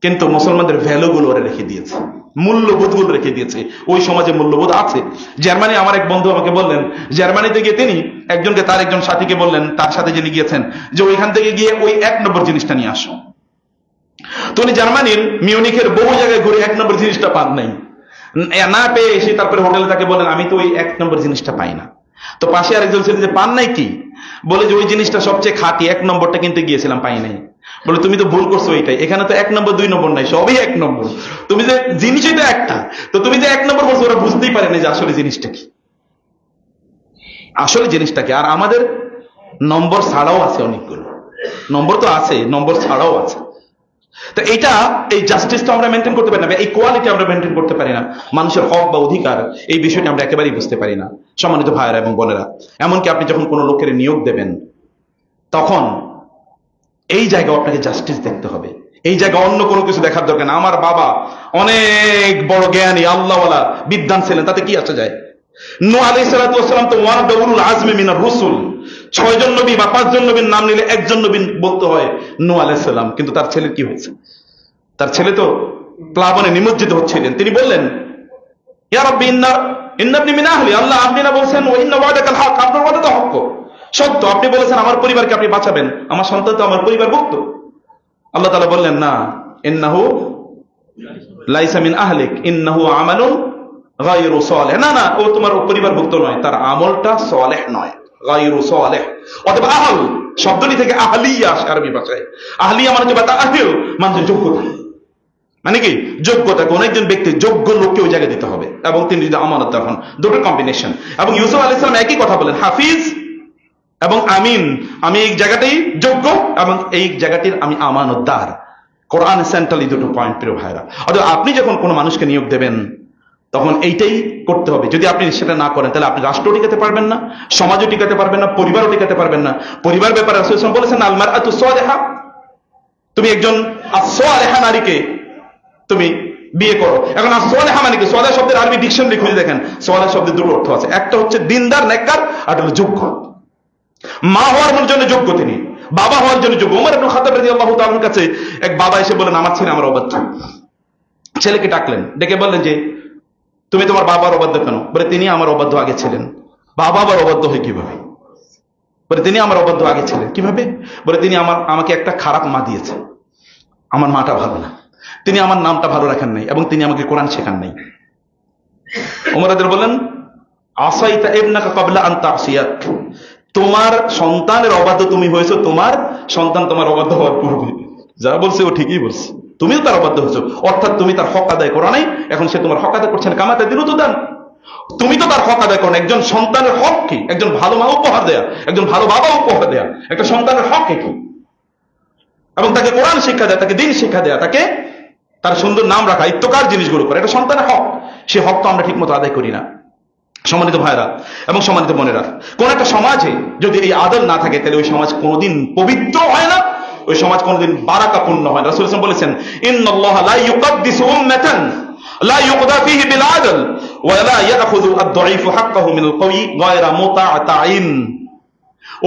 কিন্তু মুসলমানদের ভ্যালু গুলো ওরা রেখে দিয়েছে, মূল্যবোধ গুলো রেখে দিয়েছে। ওই সমাজে মূল্যবোধ আছে। জার্মানি, আমার এক বন্ধু আমাকে বললেন, জার্মানিতে গিয়ে তিনি একজনকে, তার একজন সাথীকে বললেন, তার সাথে যিনি গিয়েছেন, যে ওইখান থেকে গিয়ে ওই 1 নম্বর জিনিসটা নিয়ে আসো। তো উনি জার্মানির মিউনিখের বহু জায়গায় ঘুরে 1 নম্বর জিনিসটা পান নাই, না পেয়ে এসে তারপরে হোটেলে তাকে বলেন, আমি তো ওই 1 নম্বর জিনিসটা পাই না। তো পাশে আরেকজন ছিল, যে পান নাই কি? বলে যে ওই জিনিসটা সবচেয়ে খাঁটি, 1 নম্বরটা কিনতে গিয়েছিলাম, পাই নাই। বলে, তুমি তো ভুল করছো, এইটাই, এখানে তো 1 নম্বর 2 নম্বর নাই, সবই 1 নম্বর। তুমি যে জিনিসই তো একটা, তো তুমি যে 1 নম্বর বলছো, ওরা বুঝতেই পারে না যে আসলে জিনিসটা কি, আসলে জিনিসটা কি। আর আমাদের নম্বর ছাড়াও আছে অনেকগুলো, নম্বর তো আছে, নম্বর ছাড়াও আছে। তো এইটা, এই জাস্টিসটা আমরা মেনটেন করতে পারি না, এই কোয়ালিটি আমরা মেনটেন করতে পারি না, মানুষের হক বা অধিকার, এই বিষয়টা আমরা একেবারেই বুঝতে পারি না। সম্মানিত ভাইয়েরা এবং বোনেরা, এমনকি আপনি যখন কোনো লোকের নিয়োগ দেবেন, তখন এই জায়গায় আপনাকে জাস্টিস দেখতে হবে। এই জায়গায় অন্য কোনো কিছু দেখার দরকার না। আমার বাবা অনেক বড় জ্ঞানী, আল্লাহওয়ালা, বিদ্বান ছিলেন, তাতে কি আসা যায়? নূহ আলাইহিস সালাতু ওয়াস সালাম তো ওয়ান অফ দ্য উলুল আজমি মিনার রুসুল, 6 জন নবী বা 5 জন নবীর নাম নিলে একজন নবী বলতে হয় নূহ আলাইহিস সালাম। কিন্তু তার ছেলের কি হয়েছে? তার ছেলে তো প্লাবনে নিমজ্জিত হচ্ছিলেন, তিনি বললেন ইয়া রাব্বি ইন্না ইবনি মিন আহলি, আল্লাহ আপনি না বলছেন ওয়া ইন্না ওয়াদাকাল হক, আপনার ওয়াদা তো হক, সত্য, আপনি বলেছেন আমার পরিবারকে আপনি বাঁচাবেন, আমার সন্তান তো আমার পরিবারভুক্ত। আল্লাহ তাআলা বললেন না, ইন্নাহু লাইসা মিন আহলিক ইন্নাহু আমালুন গায়রু সালেহ, না না, ও তোমার পরিবারভুক্ত নয়, তার আমলটা সালেহ নয়, গায়রু সালেহ। অথবা আহল শব্দটি থেকে আহলিয়া আসে আরবি ভাষায়। আহলিয়া মানে হচ্ছে তাআহিল, মানে যোগ্যতা, মানে কি যোগ্যতা, কোন একজন ব্যক্তি যোগ্য লোককে ওই জায়গায় দিতে হবে, এবং তিনি যদি আমানত হন, দুটো কম্বিনেশন। এবং ইউসুফ আলাইহিস সালাম একই কথা বলেন, হাফিজ এবং আমিন, আমি এই জায়গাটাই যোগ্য এবং এই জায়গাটির আমি আমানতদার। কোরআন সেন্ট্রাল এই দুটো পয়েন্ট, প্রিয় ভাইরা। অর্থাৎ আপনি যখন কোনো মানুষকে নিয়োগ দেবেন তখন এইটাই করতে হবে। যদি আপনি সেটা না করেন তাহলে আপনি রাষ্ট্র টিকাতে পারবেন না, সমাজও টিকাতে পারবেন না, পরিবারও টিকাতে পারবেন না। পরিবার ব্যাপারে রাসূল সাল্লাল্লাহু আলাইহি ওয়াসাল্লাম বলেছেন আল মারআতু সালিহা, তুমি একজন সালিহা নারীকে তুমি বিয়ে করো। এখন সালিহা মানে কি? সালিহা শব্দের আরবি ডিকশনারি খুঁজে দেখেন, সালিহা শব্দের দুটো অর্থ আছে, একটা হচ্ছে দিনদার নেককার, আর একটা হলো যোগ্য। মা হওয়ার জন্য যোগ্য তিনি, বাবা হওয়ার জন্য যোগ্য। ওমর ইবনে খাত্তাব রাদিয়াল্লাহু তাআলার কাছে এক বাবা এসে বললেন আমার ছেলে আমার অবাধ্য। ছেলেকে ডাকলেন, ডেকে বললেন যে তুমি তোমার বাবার অবাধ্য কেন? বলে তিনি আমার অবাধ্য আগে ছিলেন। বাবা আবার অবাধ্য হয় কিভাবে? বলে তিনি আমার অবাধ্য আগে ছিলেন কিভাবে? বলে তিনি আমাকে একটা খারাপ মা দিয়েছে, আমার মাটা ভালো না, তিনি আমার নামটা ভালো রাখেন নাই, এবং তিনি আমাকে কোরআন শেখান নাই। ওমর রাদিয়াল্লাহু বলেন আসাইতা ইবনাকা ক্বাবলা আন তাসিয়াক, তোমার সন্তানের অবাধ্য তুমি হয়েছো তোমার সন্তান তোমার অবাধ্য হওয়ার পূর্বে। যারা বলছে ও ঠিকই বলছে, তুমিও তার অবাধ্য হয়েছো, অর্থাৎ তুমি তার হক আদায় করো নাই, এখন সে তোমার হক আদায় করছে না, কামাতে দিল তো দান, তুমি তো তার হক আদায় করো না। একজন সন্তানের হক কি? একজন ভালো মা উপহার দেয়া, একজন ভালো বাবা উপহার দেয়া, একটা সন্তানের হক কি? এবং তাকে কোরআন শিক্ষা দেয়া, তাকে দ্বীন শিক্ষা দেয়া, তাকে তার সুন্দর নাম রাখা, ইত্তকার জিনিসগুলো করে, এটা সন্তানের হক। সে হক তো আমরা ঠিক মতো আদায় করি না। সম্মানিত ভাইরা এবং সম্মানিত বোনেরা, কোন একটা সমাজে যদি এই আদল না থাকে তাহলে ওই সমাজ কোনোদিন পবিত্র হয় না, ওই সমাজ কোনোদিন বারাকাপূর্ণ হয় না। রাসূল সাল্লাল্লাহু আলাইহি ওয়াসাল্লাম বলেছেন ইন্নাল্লাহা লা ইউকাদ্দিসু উম্মাতান লা ইউকদা ফীহি বিল আদল ওয়া লা ইয়াখুযু আদ-দাঈফু হাক্কাহু মিনাল কওয়ি গায়রা মুতাআতাইন।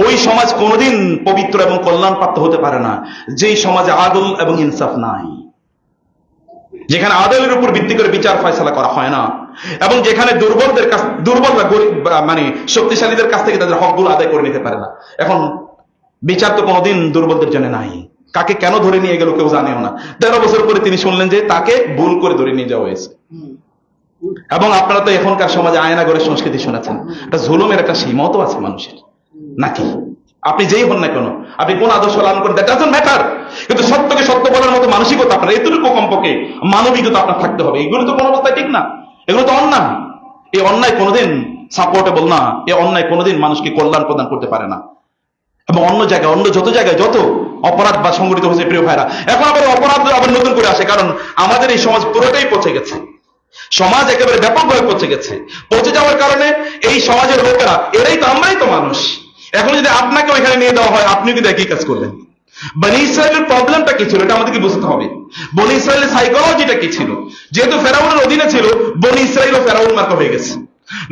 ওই সমাজ কোনোদিন পবিত্র এবং কল্যাণপ্রাপ্ত হতে পারে না যেই সমাজে আদল এবং ইনসাফ নাই, যেখানে আদলের উপর ভিত্তি করে বিচার ফয়সালা করা হয় না, এবং যেখানে দুর্বলরা গরিব মানে শক্তিশালীদের কাছ থেকে তাদের হকগুলো আদায় করে নিতে পারে না। এখন বিচার তো কোনোদিন দুর্বলদের জন্য নাই। কাকে কেন ধরে নিয়ে গেল কেউ জানেও না। 13 বছর পরে তিনি শুনলেন যে তাকে ভুল করে ধরে নিয়ে যাওয়া হয়েছে। এবং আপনারা তো এখনকার সমাজে আয়না ঘরের সংস্কৃতি শোনাচ্ছেন, একটা জুলুমের একটা সীমাও তো আছে মানুষের, নাকি? আপনি যেই হন না কেন, আপনি কোন আদর্শ লালন করেন, দ্যাট ডাজন্ট ম্যাটার, কিন্তু সত্যকে সত্য বলার মতো মানসিকতা আপনার, এতটুকু কমপক্ষে মানবিকতা আপনার থাকতে হবে। এগুলো তো কোনো অবস্থায় ঠিক না, এগুলো তো অন্যায়। এই অন্যায় কোনোদিন সাপোর্টেবল না, এই অন্যায় কোনোদিন মানুষকে কল্যাণ প্রদান করতে পারে না। এবং অন্য জায়গায়, অন্য যত জায়গায় যত অপরাধ বা সংগঠিত হয়েছে প্রিয় ভাইরা, এখন আবার অপরাধ আবার নতুন করে আসে, কারণ আমাদের এই সমাজ পুরোটাই পচে গেছে। সমাজ একেবারে ব্যাপকভাবে পচে গেছে। পচে যাওয়ার কারণে এই সমাজের লোকেরা, এরাই তো, আমরাই তো মানুষ। এখন যদি আপনাকে ওইখানে নিয়ে দেওয়া হয়, আপনি কিন্তু একই কাজ করবেন। বনি ইসরায়েলের প্রবলেমটা কি ছিল এটা আমাদেরকে বুঝতে হবে। বনি ইসরায়েলের সাইকোলজিটা কি ছিল? যেহেতু ফেরাউনের অধীনে ছিল, বনি ইসরায়েল ও ফেরাউন মার্কা হয়ে গেছে।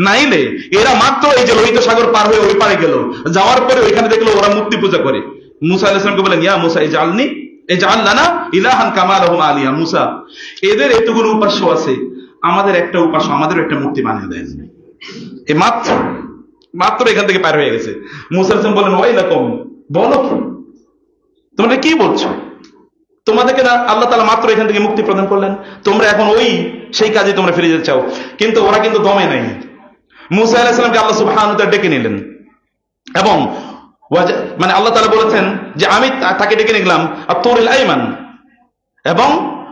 নাইলে এরা মাত্র এই যে লোহিত সাগর পার হয়ে ওই পারে গেল, যাওয়ার পরে ওইখানে দেখলো ওরা মূর্তি পূজা করে। মুসা আলাইহিস সালামকে বলেন ইয়া মুসা ইজআল লানা ইলাহান কামা লাহুম আলিয়া, মুসা এদের এতগুলো উপাস্য আছে, আমাদের একটা উপাস্য, আমাদেরও একটা মূর্তি বানিয়ে দেন। এই মাত্র এখান থেকে পার হয়ে গেছে। মুসা আলাইহিস সালাম বলেন ওয়াইলাকুম, বলো কি তোমরা কি বলছো? তোমাদেরকে না আল্লাহ তাআলা মাত্র এখান থেকে মুক্তি প্রদান করলেন, তোমরা এখন সেই কাজে তোমরা ফিরে যেতে চাও। কিন্তু ওরা কিন্তু দমে নাই। মুসা আলাইহিস সালামকে আল্লাহ সুবহানাহু ওয়া তাআলা ডেকে নিলেন, এবং মানে আল্লাহ তাআলা বলেছেন যে আমি তাকে ডেকে নিলাম আত-তুরিল আইমান, এবং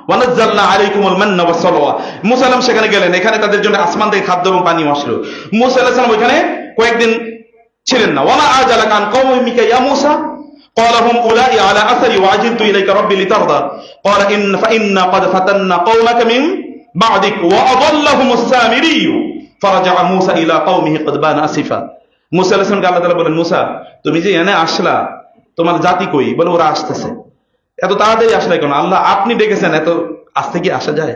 ওয়ানাজ্জালনা আলাইকুমুল মান্না ওয়াস সালাওয়া। মুসা আলাইহিস সালাম সেখানে গেলেন, এখানে তাদের জন্য আসমান থেকে খাদ্য এবং পানি আসলো। মুসা আলাইহিস সালাম ওইখানে কয়েকদিন ছিলেন না। ওয়ামা আজালাকা আন কওমিকা ইয়া মুসা قال هم أولئك على أثري وعجلت إليك ربي لترضى قال فإنا قد فتنا قومك من بعدك وأضلهم السامري فرجع موسى إلى قومه غضبان آسفا। মুসা আলাইহিস সালামকে আল্লাহ তাআলা বলেন, মুসা তুমি যে এনে আসলা, তোমার জাতি কই? বলে ওরা আসতেছে। এত তাড়াতাড়ি আসলে কেন? আল্লাহ আপনি ডেকেছেন, এত আস্তে কি আসা যায়?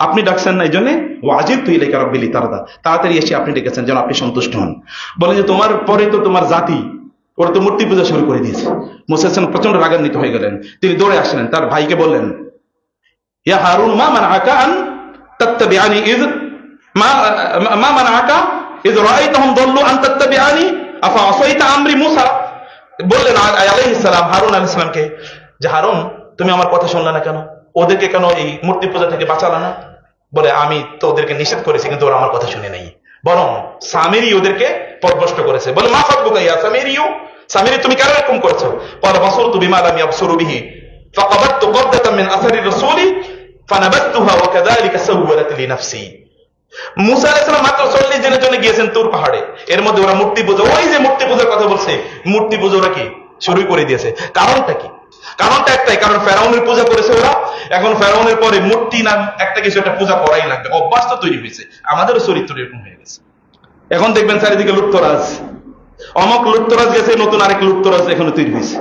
আপনি ডাকছেন না, এই জন্য ওয়াজিব তুই লেখা রব্বিলি তারদা, তাড়াতাড়ি এসে আপনি ডেকেছেন যেন আপনি সন্তুষ্ট হন। বলেন যে তোমার পরে তো তোমার জাতি ওরা তো মূর্তি পূজা শুরু করে দিয়েছে। মুসা আলাইহিস প্রচন্ড রাগান্বিত হয়ে গেলেন, তিনি দৌড়ে আসলেন, তার ভাইকে বললেন, ইয়া হারুন মা মানআকা আন তাত্তাবিআনি ইয মা মানআকা ইয রাআইতাহুম দাল্লু আন তাত্তাবিআনি আফা আসাইতা আমরি মুসা। বললেন আলাইহিস সালাম হারুন আলাইহিস সালামকে, যে হারুন তুমি আমার কথা শুনলে না কেন, ওদেরকে কেন এই মূর্তি পূজা থেকে বাঁচালে না? বলে আমি তো ওদেরকে নিষেধ করেছি কিন্তু ওরা আমার কথা শুনে নাই, বরং সামিরি ওদেরকে পথভ্রষ্ট করেছে। বলে মা খাতবুকা ইয়া সামিরিয়ু, সামিরি তুমি কেন এরকম করেছো? ক্বাল বাসারতু বিমা লাম ইয়াবসুরু বিহি ফাকাবাদতু কবদাতাম মিন আসারি রাসূলি ফানাবাতুহা ওয়া কাযালিকা সাওয়ালাত লি নাফসি। মুসা আলাইহিস সালাম মাত্র 40 দিনের জন্য গিয়েছেন তুর পাহাড়ে, এর মধ্যে ওরা মূর্তি পূজা, ওই যে মূর্তি পূজার কথা বলছে, মূর্তি পূজা ওরা কি শুরু করে দিয়েছে। কারণটা কি? কারণটা একটাই, কারণ ফেরাউনের পূজা করেছে ওরা। এখন ফেরাউনের পরে মূর্তি নাম একটা কিছু একটা পূজা করাই লাগবে, অভ্যাস তো তৈরি হয়েছে, আমাদেরও চরিত্র এরকম হয়ে গেছে। এখন দেখবেন চারিদিকে লুপ্তরাজ, অমক লুপ্তরাজ গেছে, নতুন আরেক লুপ্তরাজ এখানে তৈরি হয়েছে,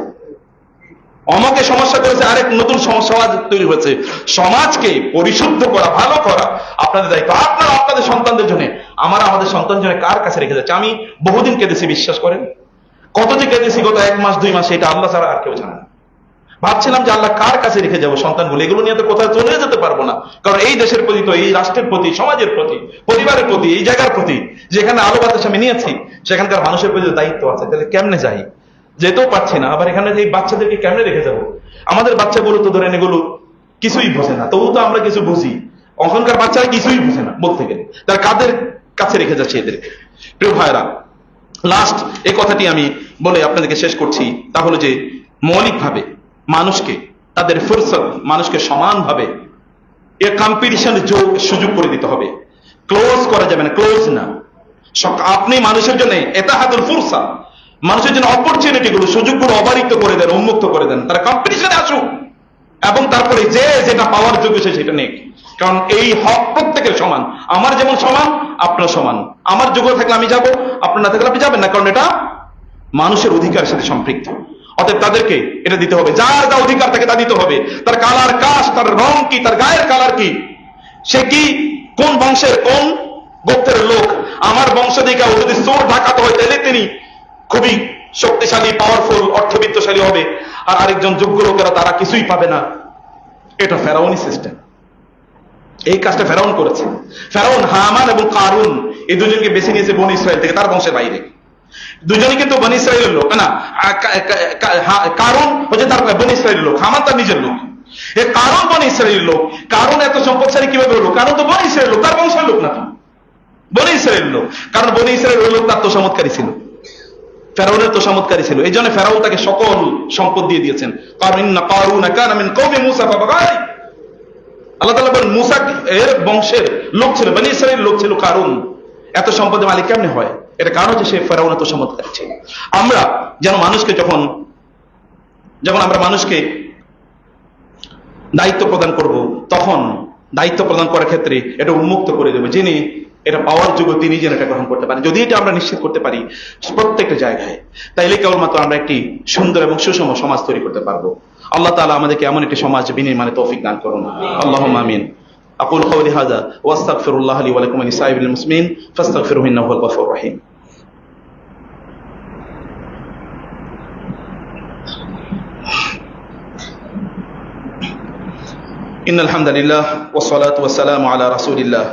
অমকে সমস্যা করেছে, আরেক নতুন সমাজ তৈরি হয়েছে। সমাজকে পরিশুদ্ধ করা, ভালো করা আপনাদের দায়িত্ব, আপনারা আপনাদের সন্তানদের জন্য। আমরা আমাদের সন্তান জন্য কার কাছে রেখে যাচ্ছে? আমি বহুদিন কেঁদেছি, বিশ্বাস করেন, কত যে কেঁদেছি, গত 1 মাস 2 মাস, এটা আল্লাহ ছাড়া আর কেউ জানে না। ভাবছিলাম যে আল্লাহ কার কাছে রেখে যাবো সন্তানগুলো, এগুলো নিয়ে তো কোথাও চলে যেতে পারবো না, কারণ এই দেশের প্রতি তো, এই রাষ্ট্রের প্রতি, সমাজের প্রতি, পরিবারের প্রতি, এই জায়গার প্রতি, যেখানে আলো বাতাস আমি নিয়েছি, সেখানকার মানুষের প্রতি দায়িত্ব আছে। তাহলে কেমনে যাই? যেতেও পারছি না, আবার এখানে যে বাচ্চাদেরকে কেমনে রেখে যাবো? আমাদের বাচ্চাগুলো তো ধরেন এগুলো কিছুই বুঝে না, তবু তো আমরা কিছু বুঝি, এখনকার বাচ্চারা কিছুই বুঝে না বলতে গেলে, তার কাদের কাছে রেখে যাচ্ছে এদেরকে? প্রিয় ভাইরা, লাস্ট এই কথাটি আমি বলে আপনাদেরকে শেষ করছি, তা হলো যে মৌলিকভাবে মানুষকে তাদের ফুরসত, মানুষকে সমানভাবে এ কম্পিটিশনের সুযোগ করে দিতে হবে। ক্লোজ করা যাবে না, ক্লোজ না। আপনি মানুষের জন্য এতাহাদুল ফুরসা, মানুষের জন্য অপরচুনিটি গুলো, সুযোগগুলো অবারিত করে দেন, উন্মুক্ত করে দেন, তারা কম্পিটিশনে আসুক, এবং তারপরে যে যেটা পাওয়ার যোগ্য সে সেটা নেই। কারণ এই হক প্রত্যেকের সমান, আমার যেমন সমান আপনার সমান, আমার যোগ্য থাকলে আমি যাব, আপনার না থাকলে আপনি যাবেন না, কারণ এটা মানুষের অধিকারের সাথে সম্পৃক্ত। অতএব তাদেরকে এটা দিতে হবে, যার যা অধিকার থাকে তা দিতে হবে। তার কালার কাস্ট, তার রং কি, তার গায়ের কালার কি, সে কি কোন বংশের, কোন গোত্রের লোক, আমার বংশ দিকে ও যদি চোর ঢাকাতে হয় তাহলে তিনি খুবই শক্তিশালী, পাওয়ারফুল, অর্থবিত্তশালী হবে, আর আরেকজন যোগ্য লোকেরা তারা কিছুই পাবে না। এটা ফেরাউনি সিস্টেম, এই কাজটা ফেরাউন করেছে। ফেরাউন, হামান এবং কারুন, এই দুজনকে বেছে নিয়েছে বনি ইসরায়েল থেকে, তার বংশের বাইরে। দুজনই কিন্তু বনি ইসরায়েলের লোক না, কারুন হচ্ছে তার বনি ইসরায়েলের লোক, হামান তার নিজের লোক। এই কারুন বনি ইসরায়েলের লোক। কারুন এত সম্পদশালী কিভাবে হলো? কারণ তো বনি ইসরায়েলের লোক, তার বংশের লোক না, তো বনি ইসরায়েলের লোক। কারণ বনি ইসরায়েলের লোক তার তোষামতকারী ছিল, ফেরাউনের তোষামতকারী ছিল, এই জন্য ফেরাউন তাকে সকল সম্পদ দিয়ে দিয়েছেন। কারণ ইন্না কারুনা কানা মিন কওমি মূসা ফাবাগাই, আল্লাহ তাআলা বলেন মূসা এর বংশের লোক ছিল, বনি ইসরায়েলের লোক ছিল কারুন। এত সম্পদের মালিক কেমনে হয়? এটা কারণ হচ্ছে সে ফেরাউনের তোষামতকারী ছিল। আমরা যেন মানুষকে যখন আমরা মানুষকে দায়িত্ব প্রদান করব, তখন দায়িত্ব প্রদান করার ক্ষেত্রে এটা উন্মুক্ত করে দেবো, যিনি এটা পাওয়ার যোগ্য তিনি যেন এটা গ্রহণ করতে পারেন। যদি এটা আমরা নিশ্চিত করতে পারি প্রত্যেকটা জায়গায়, তাইলে কেবলমাত্র আমরা একটি সুন্দর এবং সুষম সমাজ তৈরি করতে পারবো। আল্লাহ তাআলা আমাদেরকে এমন একটি সমাজ বিনির্মাণে তৌফিক দান করুন। আল্লাহুম্মা আমিন। আকুল কওলি হাযা ওয়া আস্তাগফিরুল্লাহ লি ওয়া লাকুম ওয়া লিসাইরিল মুসলিমিন ফাস্তাগফিরুহু ইন্নাহু হুয়াল গফুরুর রহিম। ইন্নাল হামদালিল্লাহ ওয়াস সালাতু ওয়াস সালামু আলা রাসূলিল্লাহ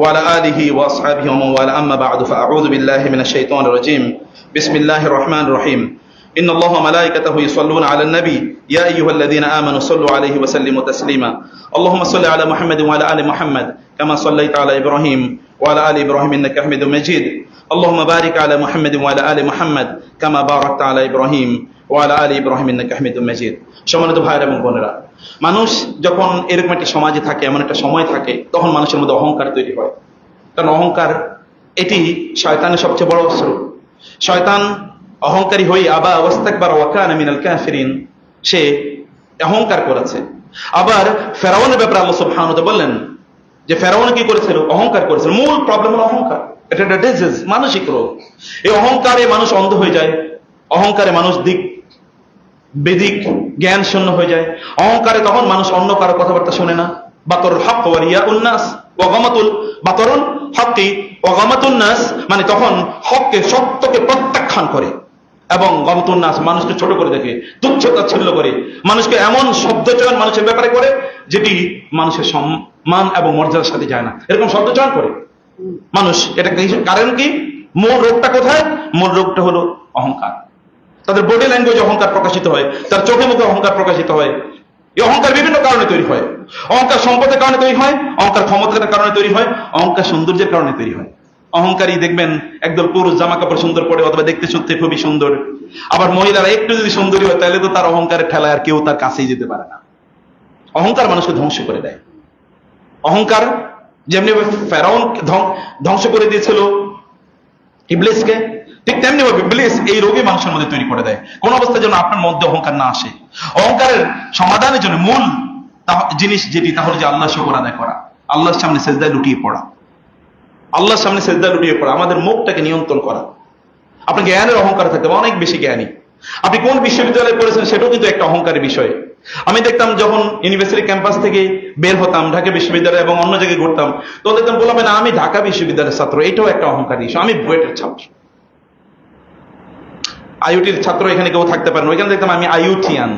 وعلى آله وأصحابه ومن والاه أما بعد فأعوذ بالله من الشيطان الرجيم بسم الله الرحمن الرحيم إن الله وملائكته يصلون على النبي يا أيها الذين آمنوا صلوا عليه وسلموا تسليما اللهم صل على محمد وعلى آل محمد كما صليت على إبراهيم وعلى آل إبراهيم إنك حميد مجيد اللهم بارك على محمد وعلى آل محمد كما باركت على إبراهيم وعلى آل إبراهيم إنك حميد مجيد। সম্মানিত ভাইরা এবং বোনেরা, মানুষ যখন এরকম একটা সমাজে থাকে, এমন একটা সময় থাকে, তখন মানুষের মধ্যে অহংকার তৈরি হয়। কারণ অহংকার এটি শয়তানের সবচেয়ে বড় অস্ত্র। শয়তান অহংকারী হয়ে আবা ওয়াস্তাকবারা ওয়া কানা মিনাল কাফিরিন, সে অহংকার করেছে। আবার ফেরাউনের ব্যাপারে আল্লাহ সুবহানাহু ওয়া তাআলা বললেন যে ফেরাউন কি করেছিল? অহংকার করেছিল। মূল প্রবলেম হলো অহংকার, এটা একটা ডিজিজ, মানসিক রোগ। এই অহংকারে মানুষ অন্ধ হয়ে যায়, অহংকারে মানুষ বেদিক জ্ঞান শূন্য হয়ে যায়। অহংকারে তখন মানুষ অন্য কারো কথাবার্তা শোনে না, বাতরুল হক ওয়া রিয়াউন নাস ওয়া গামাতুল বাতরুল হকি ওয়া গামাতুন নাস, মানে তখন হককে সত্যকে প্রত্যাখ্যান করে এবং গামাতুন নাস মানুষকে ছোট করে দেখে, তুচ্ছ-তাচ্ছিল্য করে, মানুষকে এমন শব্দচয়ন মানুষের ব্যাপারে করে যেটি মানুষের সম্মান এবং মর্যাদার সাথে যায় না, এরকম শব্দচয়ন করে মানুষ। এটা কারণ কি? মূল রোগটা কোথায়? মূল রোগটা হলো অহংকার। তাদের বডি ল্যাঙ্গুয়েজ অহংকার প্রকাশিত হয়, তার চোখে মুখে অহংকার প্রকাশিত হয়। এই অহংকার বিভিন্ন কারণে তৈরি হয়। অহংকার সম্পদের কারণে তৈরি হয়, অহংকার ক্ষমতার কারণে তৈরি হয়, অহংকার সৌন্দর্যের কারণে তৈরি হয়। অহংকারী দেখবেন একদল পুরুষ জামা কাপড় সুন্দর পরে অথবা দেখতে সত্যি খুবই সুন্দর, আবার মহিলারা একটু যদি সুন্দরী হয় তাহলে তো তার অহংকারের ঠেলায় আর কেউ তার কাছেই যেতে পারে না। অহংকার মানুষকে ধ্বংস করে দেয়। অহংকার যেমনি ফেরাউন ধ্বংস করে দিয়েছিল ইবলিসকে, ঠিক তেমনি ভাবে ইবলিস এই রোগী মানুষের মধ্যে তৈরি করে দেয়। কোন অবস্থায় যেন আপনার মধ্যে অহংকার না আসে। অহংকারের সমাধানের জন্য মূল জিনিস যেটি, তাহলে যে আল্লাহ শুকর আদায় করা, আল্লাহর সামনে সেজদায় লুটিয়ে পড়া, আল্লাহর সামনে সেজদায় লুটিয়ে পড়া, আমাদের মুখটাকে নিয়ন্ত্রণ করা। আপনার জ্ঞানের অহংকার থাকতে হবে, অনেক বেশি জ্ঞানী। আপনি কোন বিশ্ববিদ্যালয়ে পড়েছেন সেটাও কিন্তু একটা অহংকারের বিষয়। আমি দেখতাম যখন ইউনিভার্সিটি ক্যাম্পাস থেকে বের হতাম ঢাকা বিশ্ববিদ্যালয় এবং অন্য জায়গায় ঘুরতাম, তো দেখতাম বলবেন না আমি ঢাকা বিশ্ববিদ্যালয়ের ছাত্র, এটাও একটা অহংকারী ইস্যু। আমি বুয়েটের ছাত্র, আইইউটির ছাত্র এখানে কেউ থাকতে পারে না, ওইখানে দেখতাম আমি আইইউটিয়ান,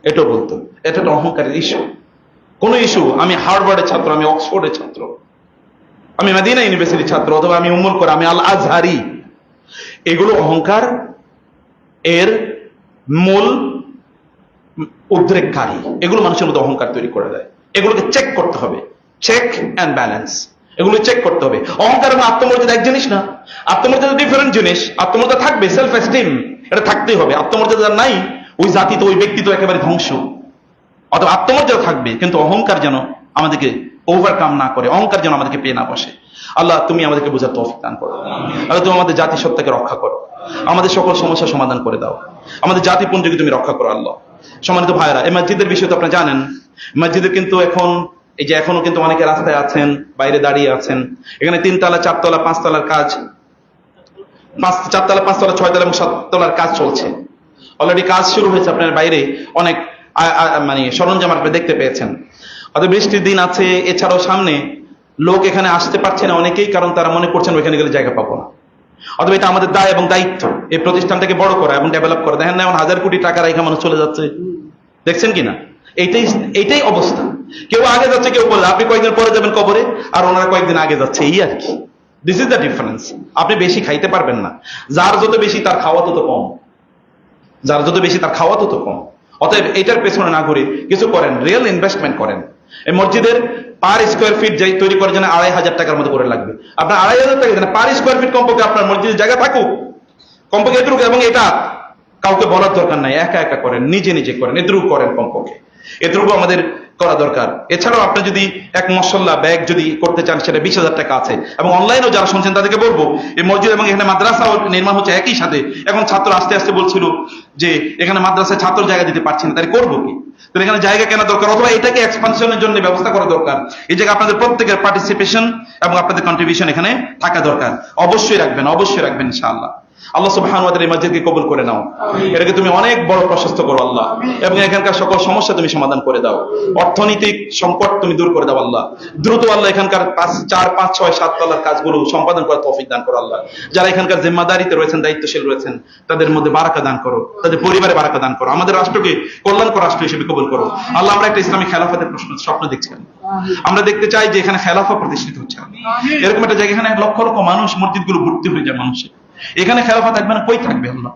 এটাও বলতো। এটা একটা অহংকারের ইস্যু। কোন ইস্যু? আমি হার্ভার্ডের ছাত্র, আমি অক্সফোর্ডের ছাত্র, আমি মদিনা ইউনিভার্সিটির ছাত্র, অথবা আমি উম্মুল কোরআন, আমি আল আজহারি। এগুলো অহংকার এর মূল উদ্রেককারী। এগুলো মানুষের মধ্যে অহংকার তৈরি করে দেয়। এগুলোকে চেক করতে হবে, চেক অ্যান্ড ব্যালেন্স, এগুলো চেক করতে হবে। অহংকার এবং আত্মমর্যাদা এক জিনিস না, আত্মমর্যাদা ডিফারেন্ট জিনিস। আত্মমর্যাদা থাকবে, সেলফ এস্টিম, এটা থাকতেই হবে। আত্মমর্যাদা নাই, ওই জাতি তো ওই ব্যক্তি তো একেবারে ধ্বংস। অথবা আত্মমর্যাদা থাকবে, কিন্তু অহংকার যেন আমাদেরকে ওভারকাম না করে, অহংকার যেন আমাদেরকে পেয়ে না বসে। আল্লাহ তুমি আমাদেরকে বোঝার তৌফিক দান করো। আল্লাহ তুমি আমাদের জাতিসত্তাকে রক্ষা করো, আমাদের সকল সমস্যার সমাধান করে দাও, আমাদের জাতিপুঞ্জকে তুমি রক্ষা করো। আল্লাহ সম্মানিত ভাইরা, এই মসজিদের বিষয়ে তো আপনারা জানেন, মসজিদে কিন্তু এখন এই যে এখনো কিন্তু অনেকে রাস্তায় আছেন, বাইরে দাঁড়িয়ে আছেন। এখানে 3 তলা 4 তলা 5 তলার কাজ, 4 তলা 5 তলা 6 তলা এবং 7 তলার কাজ চলছে। অলরেডি কাজ শুরু হয়েছে। আপনার বাইরে অনেক মানে সরঞ্জাম আপনি দেখতে পেয়েছেন। হয়তো বৃষ্টির দিন আছে, এছাড়াও সামনে লোক এখানে আসতে পারছে না অনেকেই, কারণ তারা মনে করছেন ওইখানে গেলে জায়গা পাবো না। অথবা এটা আমাদের দায় এবং দায়িত্ব এই প্রতিষ্ঠানটাকে বড় করা এবং ডেভেলপ করা। দেখেন না এখন 1000 কোটি টাকা রেখে মানুষ চলে যাচ্ছে, দেখছেন কিনা? এইটাই অবস্থা। কেউ আগে যাচ্ছে, কেউ বললে আপনি কয়েকদিন পরে যাবেন কবরে, আর ওনারা কয়েকদিন আগে যাচ্ছে, এই আর কি। This is the difference. আপনি বেশি খাইতে পারবেন না, যার যত বেশি তার খাওয়া তত কম, যার যত বেশি তার খাওয়া তত কম। অতএব এটার পেছনে না ঘুরে কিছু করেন, রিয়েল ইনভেস্টমেন্ট করেন। এই মসজিদের পার স্কোয়ার ফিট যাই তৈরি করার জন্য 2500 টাকার মতো করে লাগবে। আপনার 2500 টাকা দেন, পার স্কোয়ার ফিট কমপক্ষে আপনার মসজিদের জায়গা থাকুক, কমপক্ষে এটুকু। এবং এটা কাউকে বলার দরকার নাই, একা একা করেন, নিজে নিজে করেন, এটুকু করেন, কমপক্ষে এটুকু আমাদের করা দরকার। এছাড়াও আপনি যদি এক মশল্লা ব্যাগ যদি করতে চান, সেটা 20,000 টাকা আছে। এবং অনলাইনেও যারা শুনছেন তাদেরকে বলবো, এই মসজিদ এবং এখানে মাদ্রাসাও নির্মাণ হচ্ছে একই সাথে। এখন ছাত্র আস্তে আস্তে বলছিল যে এখানে মাদ্রাসায় ছাত্র জায়গা দিতে পারছি না, তাই করবো কি? তো এখানে জায়গা কেনা দরকার, অথবা এটাকে এক্সপানশনের জন্য ব্যবস্থা করা দরকার। এই জায়গায় আপনাদের প্রত্যেকের পার্টিসিপেশন এবং আপনাদের কন্ট্রিবিউশন এখানে থাকা দরকার। অবশ্যই রাখবেন, অবশ্যই রাখবেন ইনশাআল্লাহ। আল্লাহ সুবহানাহু ওয়া তাআলা এই মসজিদকে কবুল করে নাও, এটাকে তুমি অনেক বড় প্রশস্ত করো আল্লাহ, এবং এখানকার সকল সমস্যা তুমি সমাধান করে দাও, অর্থনৈতিক সংকট তুমি দূর করে দাও আল্লাহ। দ্রুত আল্লাহ এখানকার 4, 5, 6, 7 তলার কাজগুলো সম্পাদন করার তৌফিক দান করো আল্লাহ। যারা এখানকার জিম্মাদারিতে রয়েছেন, দায়িত্বশীল রয়েছেন, তাদের মধ্যে বারাকা দান করো, তাদের পরিবারে বারাকা দান করো। আমাদের রাষ্ট্রকে কল্যাণকর রাষ্ট্র হিসেবে কবুল করো আল্লাহ। আমরা একটা ইসলামী খেলাফতের স্বপ্ন দেখছি, আমরা দেখতে চাই যে এখানে খেলাফত প্রতিষ্ঠিত হচ্ছে। এরকম একটা জায়গা, এখানে লক্ষ লক্ষ মানুষ, মসজিদগুলো ভর্তি হয়ে যায় মানুষে। এখানে খেলাফত থাকবে না, কই থাকবে আল্লাহ?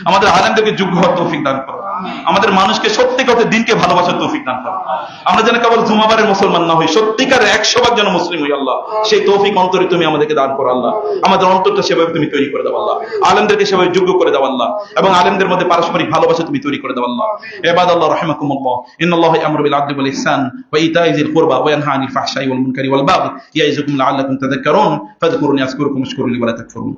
আমাদের আলেমদেরকে যোগ্য হওয়ার তৌফিক দান করো, আমাদের মানুষকে সত্যিকার দিনকে ভালোবাসার তৌফিক দান করো। আমরা যেন কেবল জুমাবারের মুসলমান না হই, সত্যিকার 100 যেন মুসলিম হই আল্লাহ। সেই তৌফিক অন্তরে তুমি আমাদেরকে দান করো আল্লাহ। আমাদের অন্তরটা সেভাবে তুমি তৈরি করে দাও আল্লাহ, আলেমদেরকে সেভাবে যোগ্য করে দাও আল্লাহ, এবং আলেমদের মধ্যে পারস্পরিক ভালোবাসা তুমি তৈরি করে দাও আল্লাহ। ইবাদাল্লাহ রাহিমাকুমুল্লাহ, ইন্নাল্লাহা ইয়া'মুরু বিল আদলি ওয়াল ইহসান ওয়া ইতা'i যিল কুরবা ওয়া ইয়ানহা আনিল ফাহশাই ওয়াল মুনকারি ওয়াল বাগই ইয়া'iযুকুম লা'আল্লাকুম তাযাক্কারুন ফাযকুরুনি আযকুরকুম ওয়াশকুরু লি ওয়া লা তাকফুরুন।